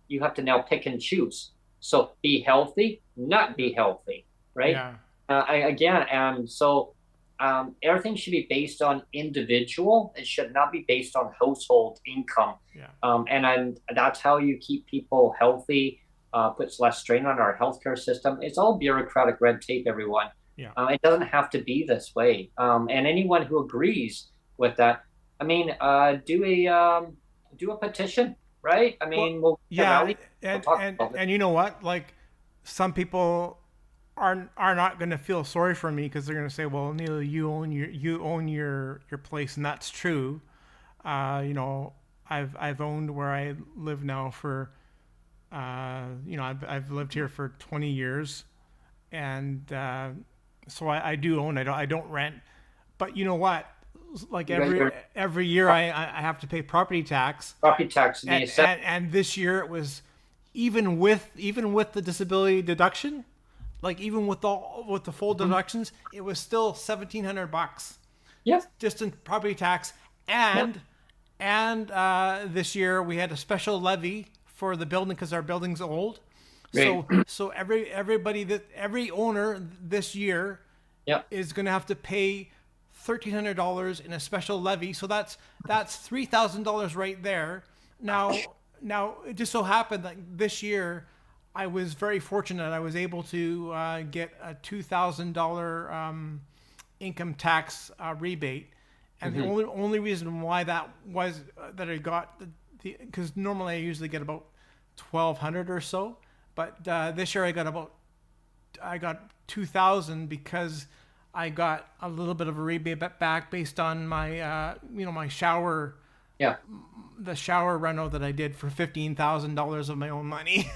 You have to now pick and choose. So be healthy, not be healthy, right? Yeah. Everything should be based on individual. It should not be based on household income. Yeah. And that's how you keep people healthy, puts less strain on our healthcare system. It's all bureaucratic red tape, everyone. Yeah. It doesn't have to be this way. And anyone who agrees with that, I mean, do a petition, right? I mean, Well, yeah, we'll talk about it. and you know what? Like, some people are not going to feel sorry for me because they're going to say, "Well, Neil, you own your place," and that's true. You know, I've owned where I live now for, you know, I've lived here for 20 years, and so I do own. I don't rent, but you know what? Like every year I have to pay property tax. Property tax, and this year it was even with the disability deduction, like even with the full deductions, it was still $1,700. Yes. Just in property tax, and this year we had a special levy for the building because our building's old. Right. So every owner this year is going to have to pay $1,300 in a special levy. So that's $3,000 right there. Now it just so happened that this year I was very fortunate. I was able to get a $2,000 income tax rebate, and the only reason why that was that I got because normally I usually get about $1,200 or so, but this year I got 2,000 because I got a little bit of a rebate back based on my my shower. Yeah. The shower reno that I did for $15,000 of my own money.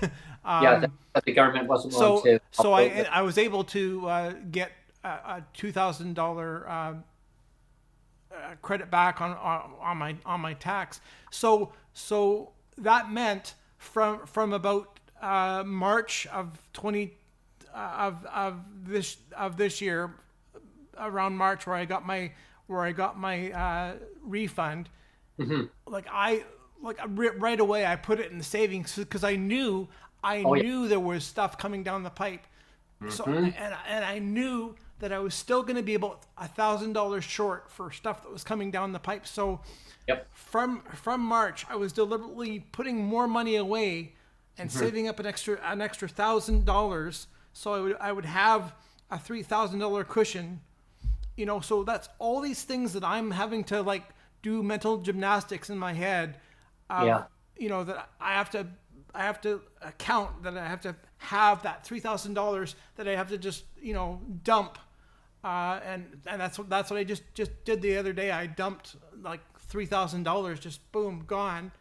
That the government wasn't willing to. So I was able to get a $2,000 credit back on my tax. So that meant from about March of this year, around March where I got my refund. Right away I put it in the savings because I knew there was stuff coming down the pipe. So and I knew that I was still going to be about $1,000 short for stuff that was coming down the pipe. So from March I was deliberately putting more money away and saving up an extra $1,000, so I would have a $3,000 cushion. So that's all these things that I'm having to like do mental gymnastics in my head. That I have to account that I have to have that $3,000 that I have to just dump, and that's what I just did the other day. I dumped like $3,000, just boom, gone.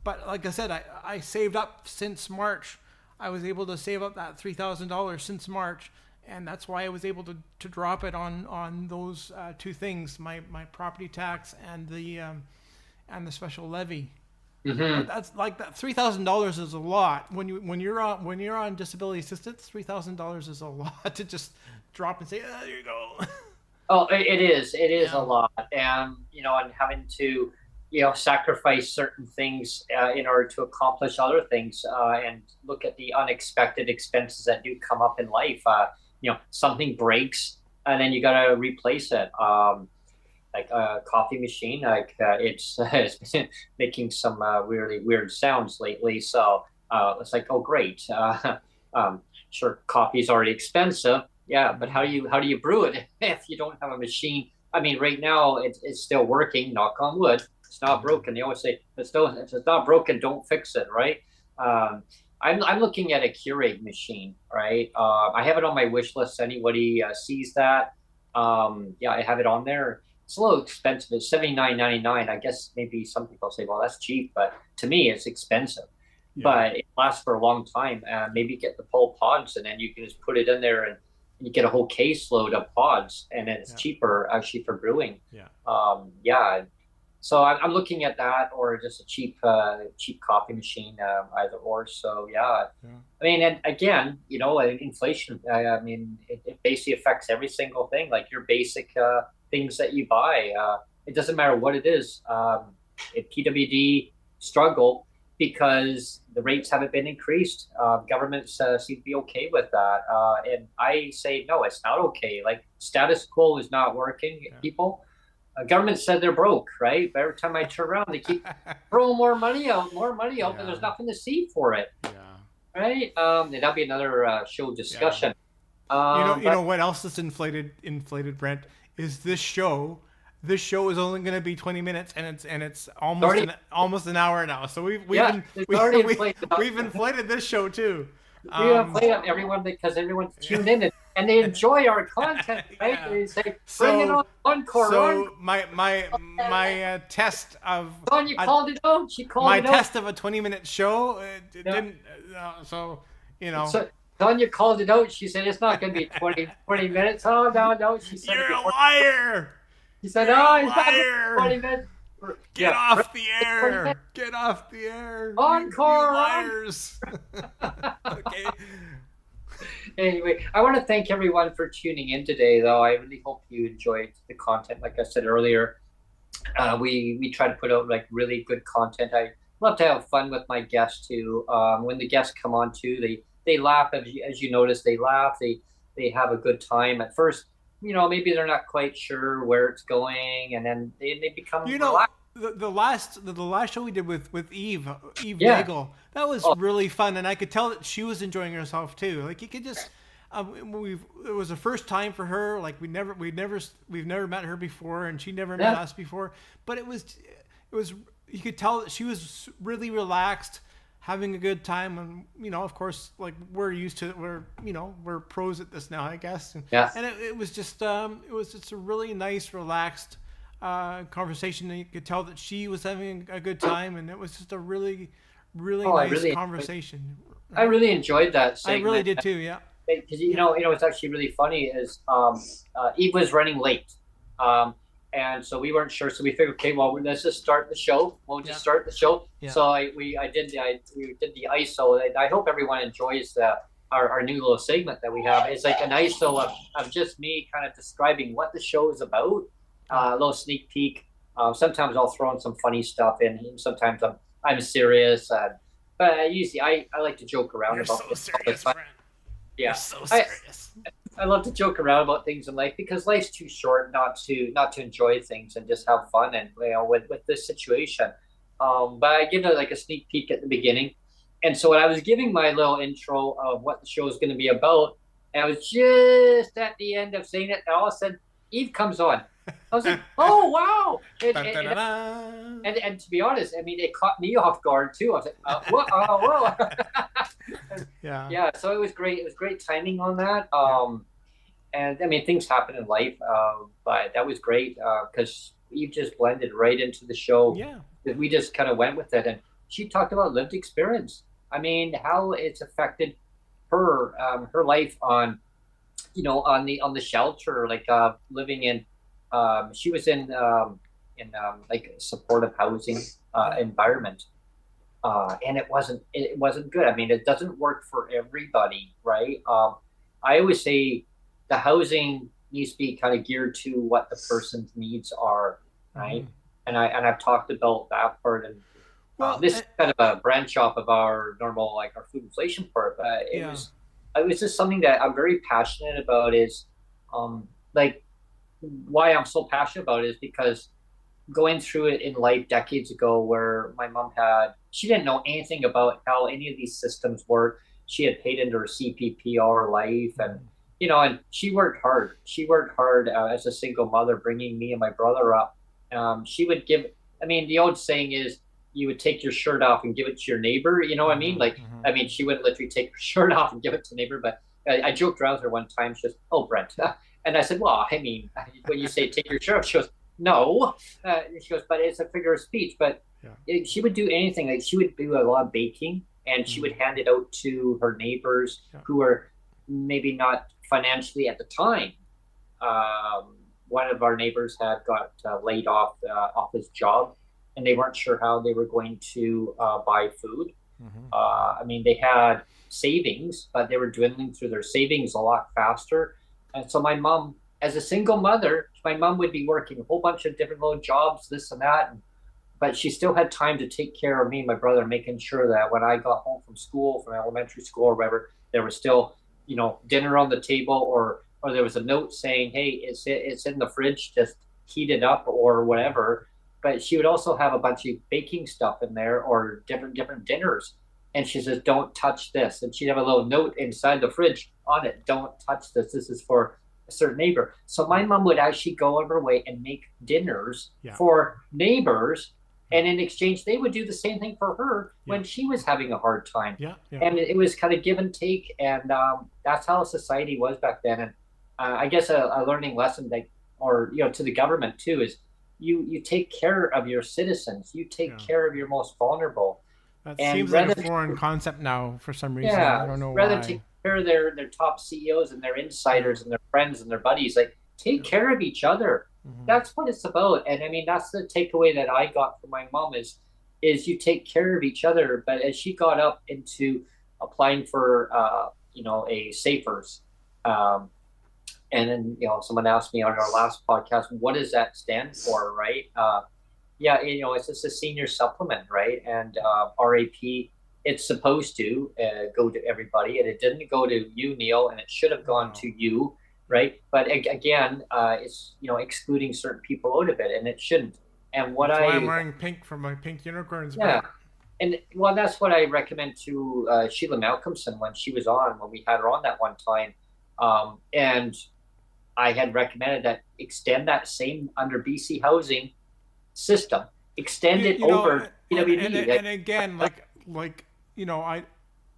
But like I said, I saved up since March. I was able to save up that $3,000 since March, and that's why I was able to drop it on those two things: my property tax and the special levy. But that's like that $3,000 is a lot when you're on disability assistance. $3,000 is a lot to just drop and say, there you go. Oh, it is a lot, and and having to sacrifice certain things in order to accomplish other things, and look at the unexpected expenses that do come up in life. Something breaks and then you got to replace it. Like a coffee machine, like it's been making some really weird sounds lately. So it's like, oh, great. Sure, coffee's already expensive. Yeah, but how do you brew it if you don't have a machine? I mean, right now it's still working. Knock on wood. It's not broken. They always say if it's not broken, don't fix it, right? I'm looking at a Keurig machine, right? I have it on my wish list. Anybody sees that? I have it on there. It's a little expensive. It's $79.99. I guess maybe some people say, well, that's cheap, but to me, it's expensive. Yeah. But it lasts for a long time. Maybe get the full pods, and then you can just put it in there, and you get a whole caseload of pods, and then it's cheaper actually for brewing. Yeah. So I'm looking at that, or just a cheap coffee machine, either or. So yeah, Yeah. I mean, and again, inflation. I mean, it basically affects every single thing, like your basic things that you buy. It doesn't matter what it is. PWD struggle because the rates haven't been increased. Governments seem to be okay with that, and I say no, it's not okay. Like status quo is not working, Yeah. people. Government said they're broke, right? But every time I turn around, they keep throwing more money out, but there's nothing to see for it, Yeah. right? And that'll be another show discussion. You But know what else is inflated, Brent, is this show. This show is only going to be 20 minutes, and it's almost an hour now. So we've inflated this show too. We play up everyone because everyone's tuned in and they enjoy our content, right? Yeah. They say, bring it on, encore. So my test of you called it out. She called my it test out. of a 20-minute show. It didn't. So you know. So Tanya called it out. She said it's not going to be 20 minutes. Oh no. She said you're a liar. She said, you're "Oh, a it's not liar. 20 minutes." Get off the air! Get off the air! Encore! You liars! Okay. Anyway, I want to thank everyone for tuning in today, though. I really hope you enjoyed the content. Like I said earlier, we try to put out like really good content. I love to have fun with my guests too. When the guests come on too, they laugh, as you notice. They laugh. They have a good time. At first, maybe they're not quite sure where it's going, and then they become relaxed. The last show we did with Eve Nagel, that was really fun, and I could tell that she was enjoying herself too. Like you could just, it was the first time for her. Like we've never met her before, and she never met us before. But it was you could tell that she was really relaxed, having a good time, and of course, like we're used to it. We're pros at this now, I guess. And it was just a really nice, relaxed conversation, and you could tell that she was having a good time, and it was just a really nice conversation. I really enjoyed that segment. I really did too. Yeah. Because it's actually really funny is Eve was running late, and so we weren't sure. So we figured, okay, well, let's just start the show. We'll just start the show. Yeah. So we did the ISO. I hope everyone enjoys our new little segment that we have. It's like an ISO of just me kind of describing what the show is about. A little sneak peek. Sometimes I'll throw in some funny stuff in. Sometimes I'm serious. But usually I like to joke around about so serious, friend. Yeah, you're so serious. I love to joke around about things in life because life's too short not to enjoy things and just have fun. And with this situation, but I give it like a sneak peek at the beginning. And so when I was giving my little intro of what the show is going to be about, and I was just at the end of saying it, and all of a sudden Eve comes on. I was like, oh, wow. And to be honest, I mean, it caught me off guard, too. I was like, whoa. Yeah, so it was great. It was great timing on that. And, I mean, things happen in life, but that was great because Eve just blended right into the show. Yeah. We just kind of went with it. And she talked about lived experience. I mean, how it's affected her life on the shelter, like living in. She was in like supportive housing environment, and it wasn't good. I mean, it doesn't work for everybody, right? I always say the housing needs to be kind of geared to what the person's needs are, right? And I've talked about that part, and this is kind of a branch off of our normal, like our food inflation part, but it was just something that I'm very passionate about. Is like. Why I'm so passionate about it is because going through it in life decades ago, where my mom she didn't know anything about how any of these systems work. She had paid into her CPP all her life, and and she worked hard. She worked hard as a single mother, bringing me and my brother up. She would give. I mean, the old saying is, you would take your shirt off and give it to your neighbor. You know what I mean? Like, I mean, she wouldn't literally take her shirt off and give it to neighbor, but I joked around with her one time. She goes, "Oh, Brent." And I said, well, I mean, when you say take your shirt off, she goes, no. She goes, but it's a figure of speech. But she would do anything. Like she would do a lot of baking, and she would hand it out to her neighbors who were maybe not financially at the time one of our neighbors had got laid off his job, and they weren't sure how they were going to buy food. I mean, they had savings, but they were dwindling through their savings a lot faster. And so my mom, as a single mother, my mom would be working a whole bunch of different little jobs, this and that, but she still had time to take care of me and my brother, making sure that when I got home from school, from elementary school or whatever, there was still, dinner on the table, or there was a note saying, hey, it's in the fridge, just heat it up or whatever. But she would also have a bunch of baking stuff in there, or different dinners. And she says, don't touch this. And she'd have a little note inside the fridge on it, don't touch this. This is for a certain neighbor. So my mom would actually go on her way and make dinners for neighbors. And in exchange, they would do the same thing for her when she was having a hard time. And it was kind of give and take. And that's how society was back then. And I guess a learning lesson that, or, to the government too, is you take care of your citizens. You take care of your most vulnerable. That seems like a foreign concept now for some reason. I don't know why. Rather than take care of their top CEOs and their insiders and their friends and their buddies, like take care of each other. That's what it's about. And I mean, that's the takeaway that I got from my mom is you take care of each other. But as she got up into applying for, a SAFERS, and then, someone asked me on our last podcast, what does that stand for, right? It's just a senior supplement, right? And RAP, it's supposed to go to everybody, and it didn't go to you, Neil, and it should have gone to you, right? But again, it's excluding certain people out of it, and it shouldn't. And that's why I'm wearing pink for my pink unicorns. And well, that's what I recommend to Sheila Malcolmson when we had her on that one time, and I had recommended that extend that same under BC housing system, extend it over PWD. And again,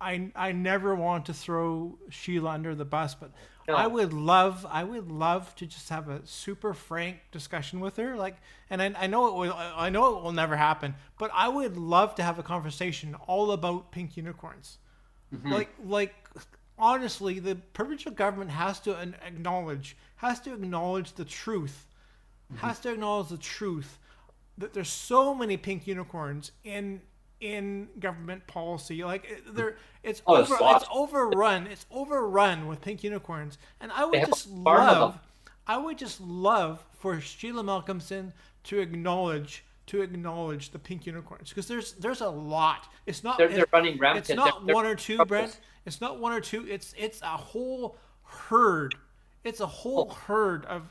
I never want to throw Sheila under the bus, but I would love to just have a super frank discussion with her. And I know it will never happen, but I would love to have a conversation all about pink unicorns. Honestly, the provincial government has to acknowledge the truth, that there's so many pink unicorns in government policy. It's overrun with pink unicorns. And I would just love for Sheila Malcolmson to acknowledge the pink unicorns, because there's a lot. It's not they're running rampant. It's not one or two, Brent. It's not one or two. It's a whole herd. It's a whole herd of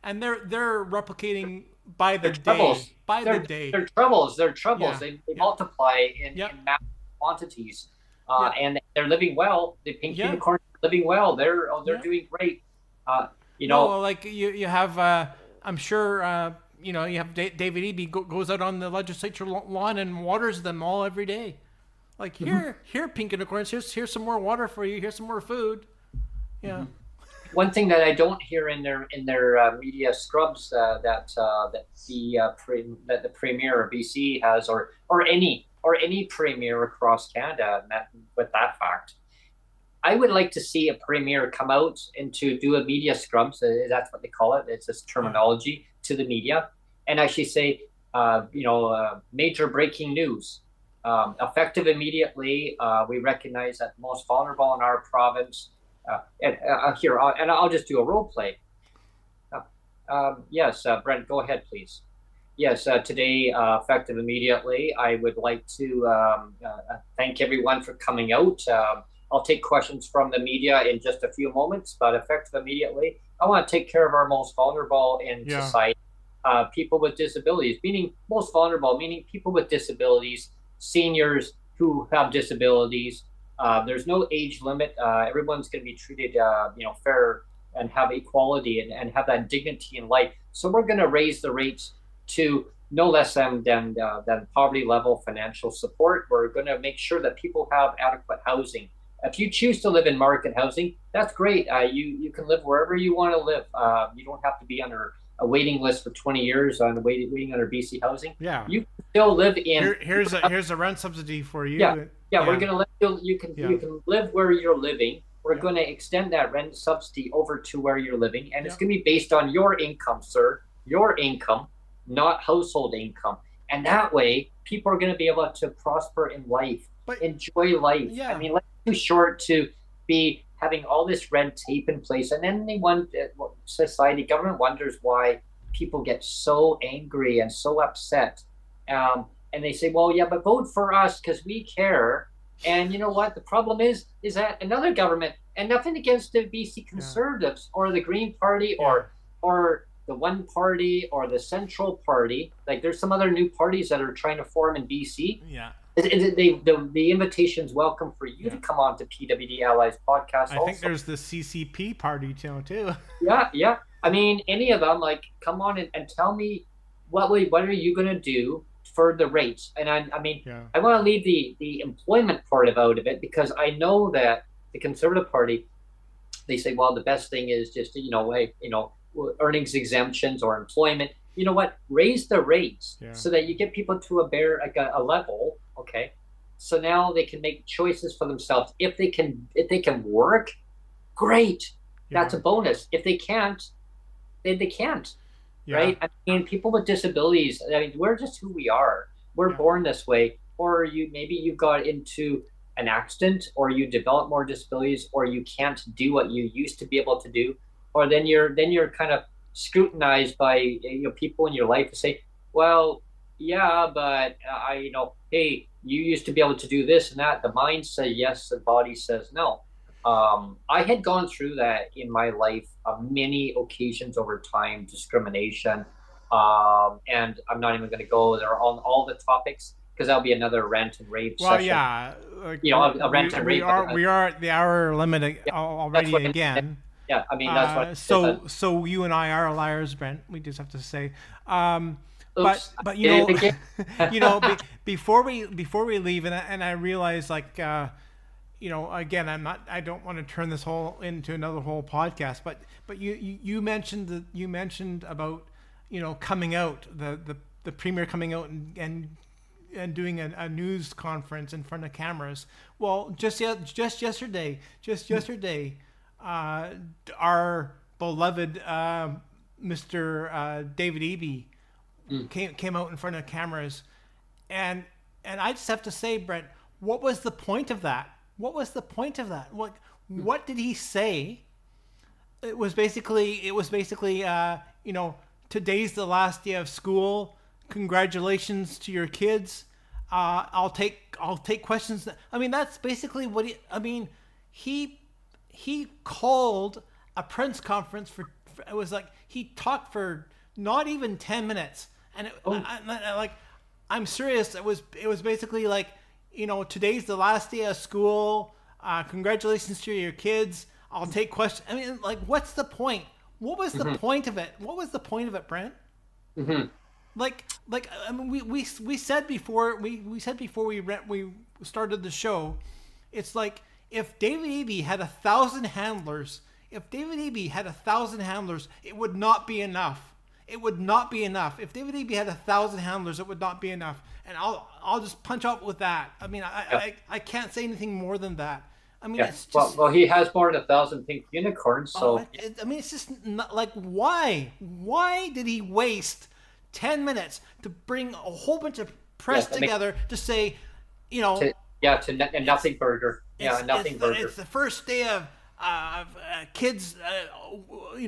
and they're replicating by the day. They're troubles. They multiply in massive quantities, and they're living well. The pink unicorns are living well. They're doing great. You have I'm sure you have David Eby goes out on the legislature lawn and waters them all every day. Here, pink unicorns. Here's some more water for you. Here's some more food. One thing that I don't hear in their media scrubs that the premier of BC has, or any premier across Canada, with that fact, I would like to see a premier come out and to do a media scrubs. That's what they call it. It's this terminology to the media, and actually say, major breaking news. Effective immediately, we recognize that the most vulnerable in our province. And I'll just do a role play. Yes, Brent, go ahead, please. Yes, today, effective immediately, I would like to thank everyone for coming out. I'll take questions from the media in just a few moments, but effective immediately, I want to take care of our most vulnerable in society, people with disabilities, meaning most vulnerable, meaning people with disabilities, seniors who have disabilities. There's no age limit. Everyone's going to be treated, fair and have equality and have that dignity in life. So we're going to raise the rates to no less than poverty level financial support. We're going to make sure that people have adequate housing. If you choose to live in market housing, that's great. You can live wherever you want to live. You don't have to be under a waiting list for 20 years on waiting under BC housing. You can still live in. Here's a rent subsidy for you. We're gonna let you can live where you're living, we're going to extend that rent subsidy over to where you're living, and it's going to be based on your income, sir, your income, not household income. And that way, people are going to be able to prosper in life, enjoy life. I mean, life's too short to be having all this red tape in place. And then society, government wonders why people get so angry and so upset. And they say, well, yeah, but vote for us because we care. And you know what? The problem is that another government, and nothing against the BC Conservatives or the Green Party or the One Party or the Central Party. Like there's some other new parties that are trying to form in BC. Yeah. The invitation's welcome for you to come on to PWD Allies podcast. I think there's the CCP party too. Yeah. I mean, any of them, like, come on and tell me what are you going to do for the rates? And I want to leave the employment part out of it, because I know that the Conservative Party, they say, well, the best thing is just, earnings exemptions or employment. You know what? Raise the rates so that you get people to a level. Okay. So now they can make choices for themselves. If they can work, great. That's a bonus. If they can't, they can't. Right? I mean, people with disabilities, I mean, we're just who we are. We're born this way. Or maybe you got into an accident, or you develop more disabilities, or you can't do what you used to be able to do. Or then you're kind of scrutinized by people in your life to say, well, yeah, but hey, you used to be able to do this and that. The mind says yes, the body says no. I had gone through that in my life many occasions over time, discrimination, and I'm not even going to go there on all the topics, because that'll be another rant and rave session. A rant and rave. We are at the hour limit already again. Yeah, I mean that's what. So you and I are liars, Brent. We just have to say. But before we leave, and I realize, like, again, I don't want to turn this into another whole podcast, but you mentioned about coming out, the premier coming out and doing a news conference in front of cameras. Well, just yesterday, our beloved Mr. David Eby came out in front of cameras, and I just have to say, Brent, what was the point of that? What did he say? It was basically today's the last day of school. Congratulations to your kids. I'll take questions. I mean, that's basically what he called a press conference for it was like he talked for not even 10 minutes, and I'm serious. It was basically like, today's the last day of school. Congratulations to your kids. I'll take questions. I mean, like, what's the point? What was the point of it? What was the point of it, Brent? Mm-hmm. I mean, we said before we started the show, it's like, if David Eby had 1,000 handlers, it would not be enough. It would not be enough. If David Eby had 1,000 handlers, it would not be enough. And I'll just punch up with that. I mean, I can't say anything more than that. I mean, it's just, well, he has more than 1,000 pink unicorns. So it's just not, like, why? Why did he waste 10 minutes to bring a whole bunch of press together to say, to nothing burger. Nothing burger. It's the first day of kids,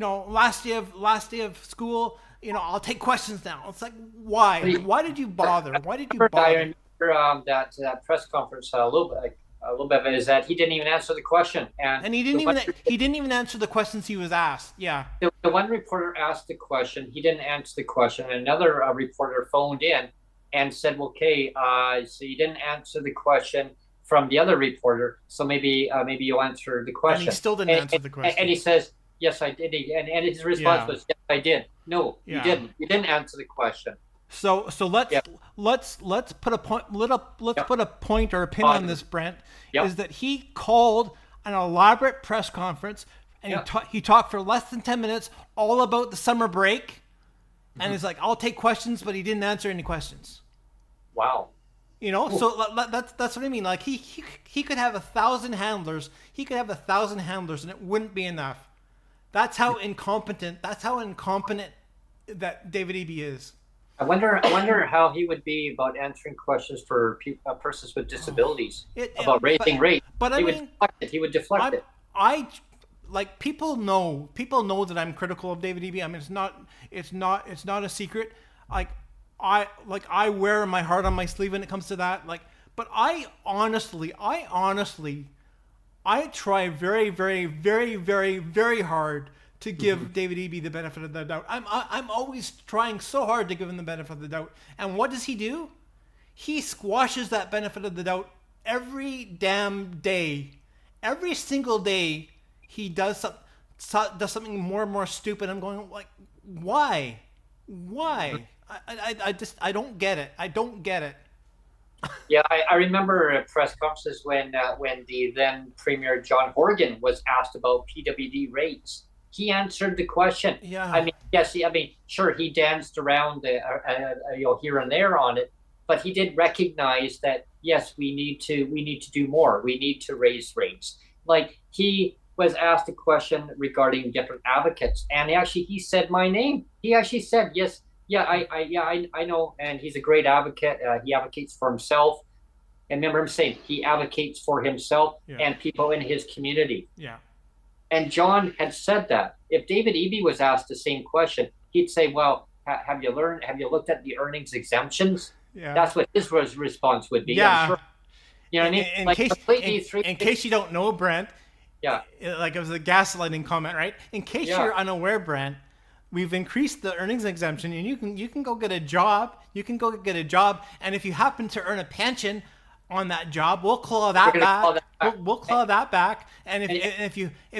last day of school. I'll take questions now. It's like, why? Why did you bother? Why did you bother? I remember that press conference a little bit of it is that he didn't even answer the question, and he didn't even answer the questions he was asked. Yeah. The one reporter asked the question, he didn't answer the question, and another reporter phoned in and said, "Okay, so you didn't answer the question from the other reporter, so maybe you'll answer the question." And he still didn't answer the question. And he says, "Yes, I did." And his response was, "Yes, I did." No, you didn't. You didn't answer the question. So let's put a point. Let's put a point or a pin on this, Brent. Is that he called an elaborate press conference, and he talked for less than 10 minutes all about the summer break, and he's like, "I'll take questions," but he didn't answer any questions. Wow. You know, so that's what I mean. Like he could have 1,000 handlers. He could have 1,000 handlers, and it wouldn't be enough. That's how incompetent. That's how incompetent that David Eby is. I wonder how he would be about answering questions for persons with disabilities about raising rates. But I mean, he would deflect it. I like people know that I'm critical of David Eby. I mean, it's not a secret. I wear my heart on my sleeve when it comes to that. Like, but I honestly try very, very, very, very, very hard to give David Eby the benefit of the doubt. I'm always trying so hard to give him the benefit of the doubt. And what does he do? He squashes that benefit of the doubt every damn day. Every single day he does something more and more stupid. I'm going like, why? I don't get it. I don't get it. Yeah, I remember press conferences when the then Premier John Horgan was asked about PWD rates. He answered the question. Yeah. I mean, yes. I mean, sure, he danced around, here and there on it, but he did recognize that yes, we need to do more. We need to raise rates. Like he was asked a question regarding different advocates, and he said my name. He actually said yes. Yeah, I know, and he's a great advocate. He advocates for himself, and remember him saying he advocates for himself and people in his community. Yeah. And John had said that. If David Eby was asked the same question, he'd say, "Well, have you looked at the earnings exemptions?" Yeah. That's what his response would be. Yeah. Sure. You know what I mean? In case you don't know, Brent. Yeah. Like it was a gaslighting comment, right? In case you're unaware, Brent, we've increased the earnings exemption, and you can go get a job. You can go get a job, and if you happen to earn a pension on that job, we'll claw that back. We'll claw that back. And if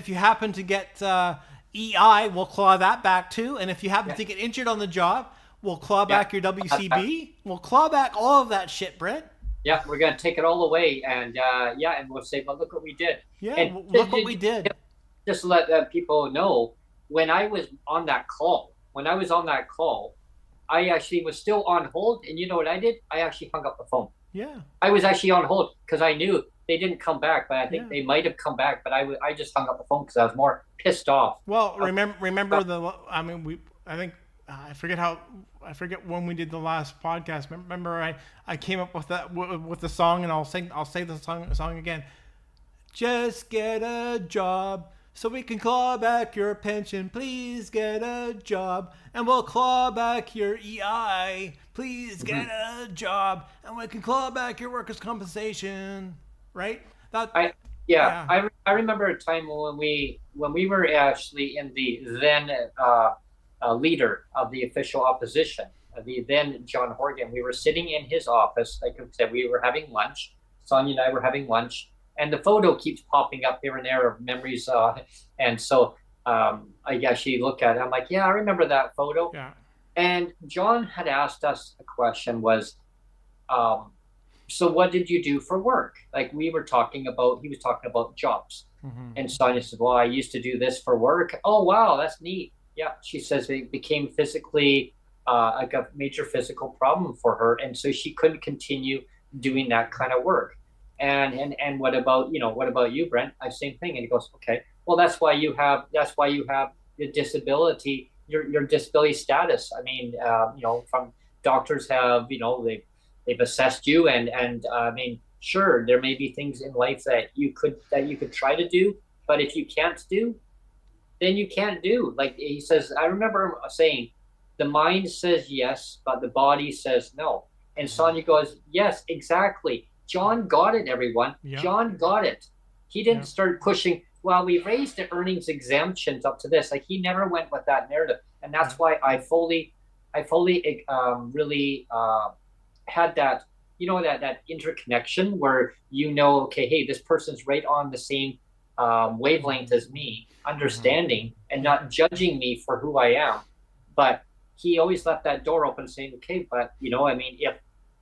you happen to get EI, we'll claw that back too. And if you happen to get injured on the job, we'll claw back your WCB. We'll claw back all of that shit, Brent. Yeah, we're gonna take it all away, and and we'll say, "Well, look what we did." Yeah, and look what we did. Just to let people know, when I was on that call, I actually was still on hold, and you know what I did? I actually hung up the phone. Yeah. I was actually on hold because I knew they didn't come back, but I think they might have come back, but I just hung up the phone because I was more pissed off. Well, remember I forget when we did the last podcast. Remember I came up with that with the song, and I'll say the song again. Just get a job so we can claw back your pension. Please get a job, and we'll claw back your EI. Please get a job, and we can claw back your workers' compensation. Right? I remember a time when we were actually in the then leader of the official opposition, the then John Horgan. We were sitting in his office. Like I said, we were having lunch. Sonia and I were having lunch. And the photo keeps popping up here and there of memories. And so I actually look at it. I'm like, yeah, I remember that photo. Yeah. And John had asked us a question was, so what did you do for work? Like he was talking about jobs. Mm-hmm. And Sonia said, well, I used to do this for work. Oh, wow, that's neat. Yeah. She says it became physically like a major physical problem for her. And so she couldn't continue doing that kind of work. And what about you, Brent? Same thing. And he goes, okay, well, that's why you have your disability, your disability status. I mean, from doctors have, they've assessed you, and I mean, sure, there may be things in life that you could try to do, but if you can't do, then you can't do. Like he says, I remember him saying, the mind says yes, but the body says no. And Sonia goes, yes, exactly. John got it, everyone. Yep. John got it. He didn't start pushing, well, we raised the earnings exemptions up to this. Like he never went with that narrative. And that's why I fully really had that, that interconnection where, okay, hey, this person's right on the same wavelength as me, understanding and not judging me for who I am. But he always left that door open saying, okay, but,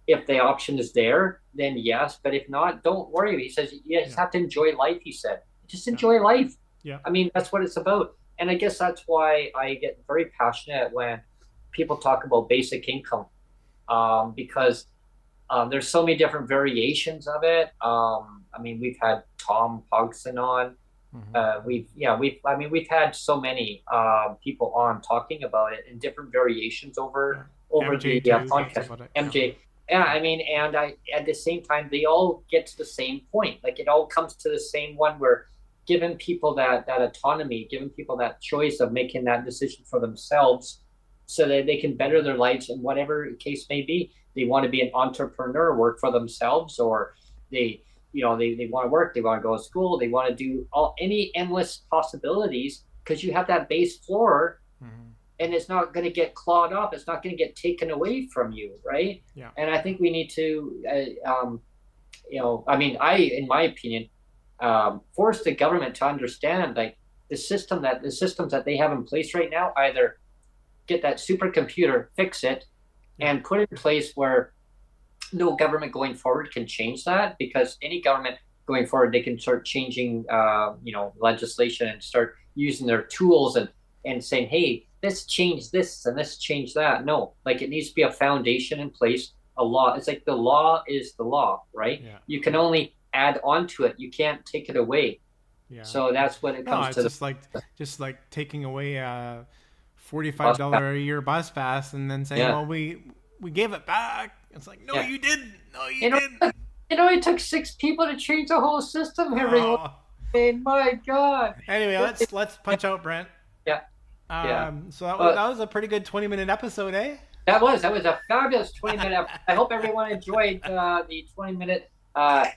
if the option is there, then yes. But if not, don't worry. He says, you just have to enjoy life, he said. Just enjoy life. Yeah. I mean, that's what it's about. And I guess that's why I get very passionate when people talk about basic income. Because There's so many different variations of it. I mean, we've had Tom Pogson on. We've had so many people on talking about it in different variations over MJ the podcast. MJ, yeah, I mean, and at the same time, they all get to the same point. Like, it all comes to the same one, where giving people that autonomy, giving people that choice of making that decision for themselves, so that they can better their lives in whatever case may be. They want to be an entrepreneur, work for themselves, or they want to work, they want to go to school, they want to do any endless possibilities, because you have that base floor, and it's not going to get clawed up. It's not going to get taken away from you, right? Yeah. And I think we need to, in my opinion, force the government to understand, like, the systems that they have in place right now. Either get that supercomputer, fix it, and put it in place where no government going forward can change that, because any government going forward, they can start changing, legislation, and start using their tools and saying, hey, let's change this and let's change that. No, like, it needs to be a foundation in place, a law. It's like the law is the law, right? Yeah. You can only add on to it. You can't take it away. Yeah. So that's when it comes to just like taking away $45 a year bus pass, and then saying, well, we gave it back. It's like, no, you didn't. No, you didn't. It took 6 people to change the whole system. Everyone. My God. Anyway, let's punch out, Brent. Yeah. So that was a pretty good 20-minute episode, eh? That was a fabulous 20-minute episode. I hope everyone enjoyed the 20-minute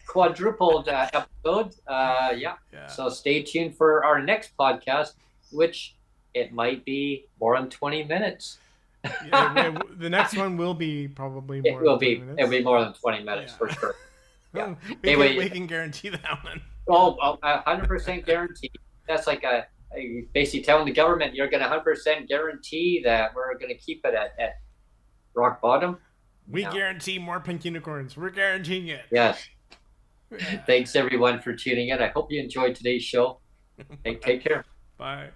quadrupled episode. Yeah. So stay tuned for our next podcast, which it might be more than 20 minutes. The next one will be probably more than 20 minutes. It'll be more than 20 minutes for sure. Yeah. We can guarantee that one. 100% guarantee. That's like basically telling the government, you're going to 100% guarantee that we're going to keep it at rock bottom. We guarantee more pink unicorns. We're guaranteeing it. Yes. Thanks everyone for tuning in. I hope you enjoyed today's show. Take care. Bye.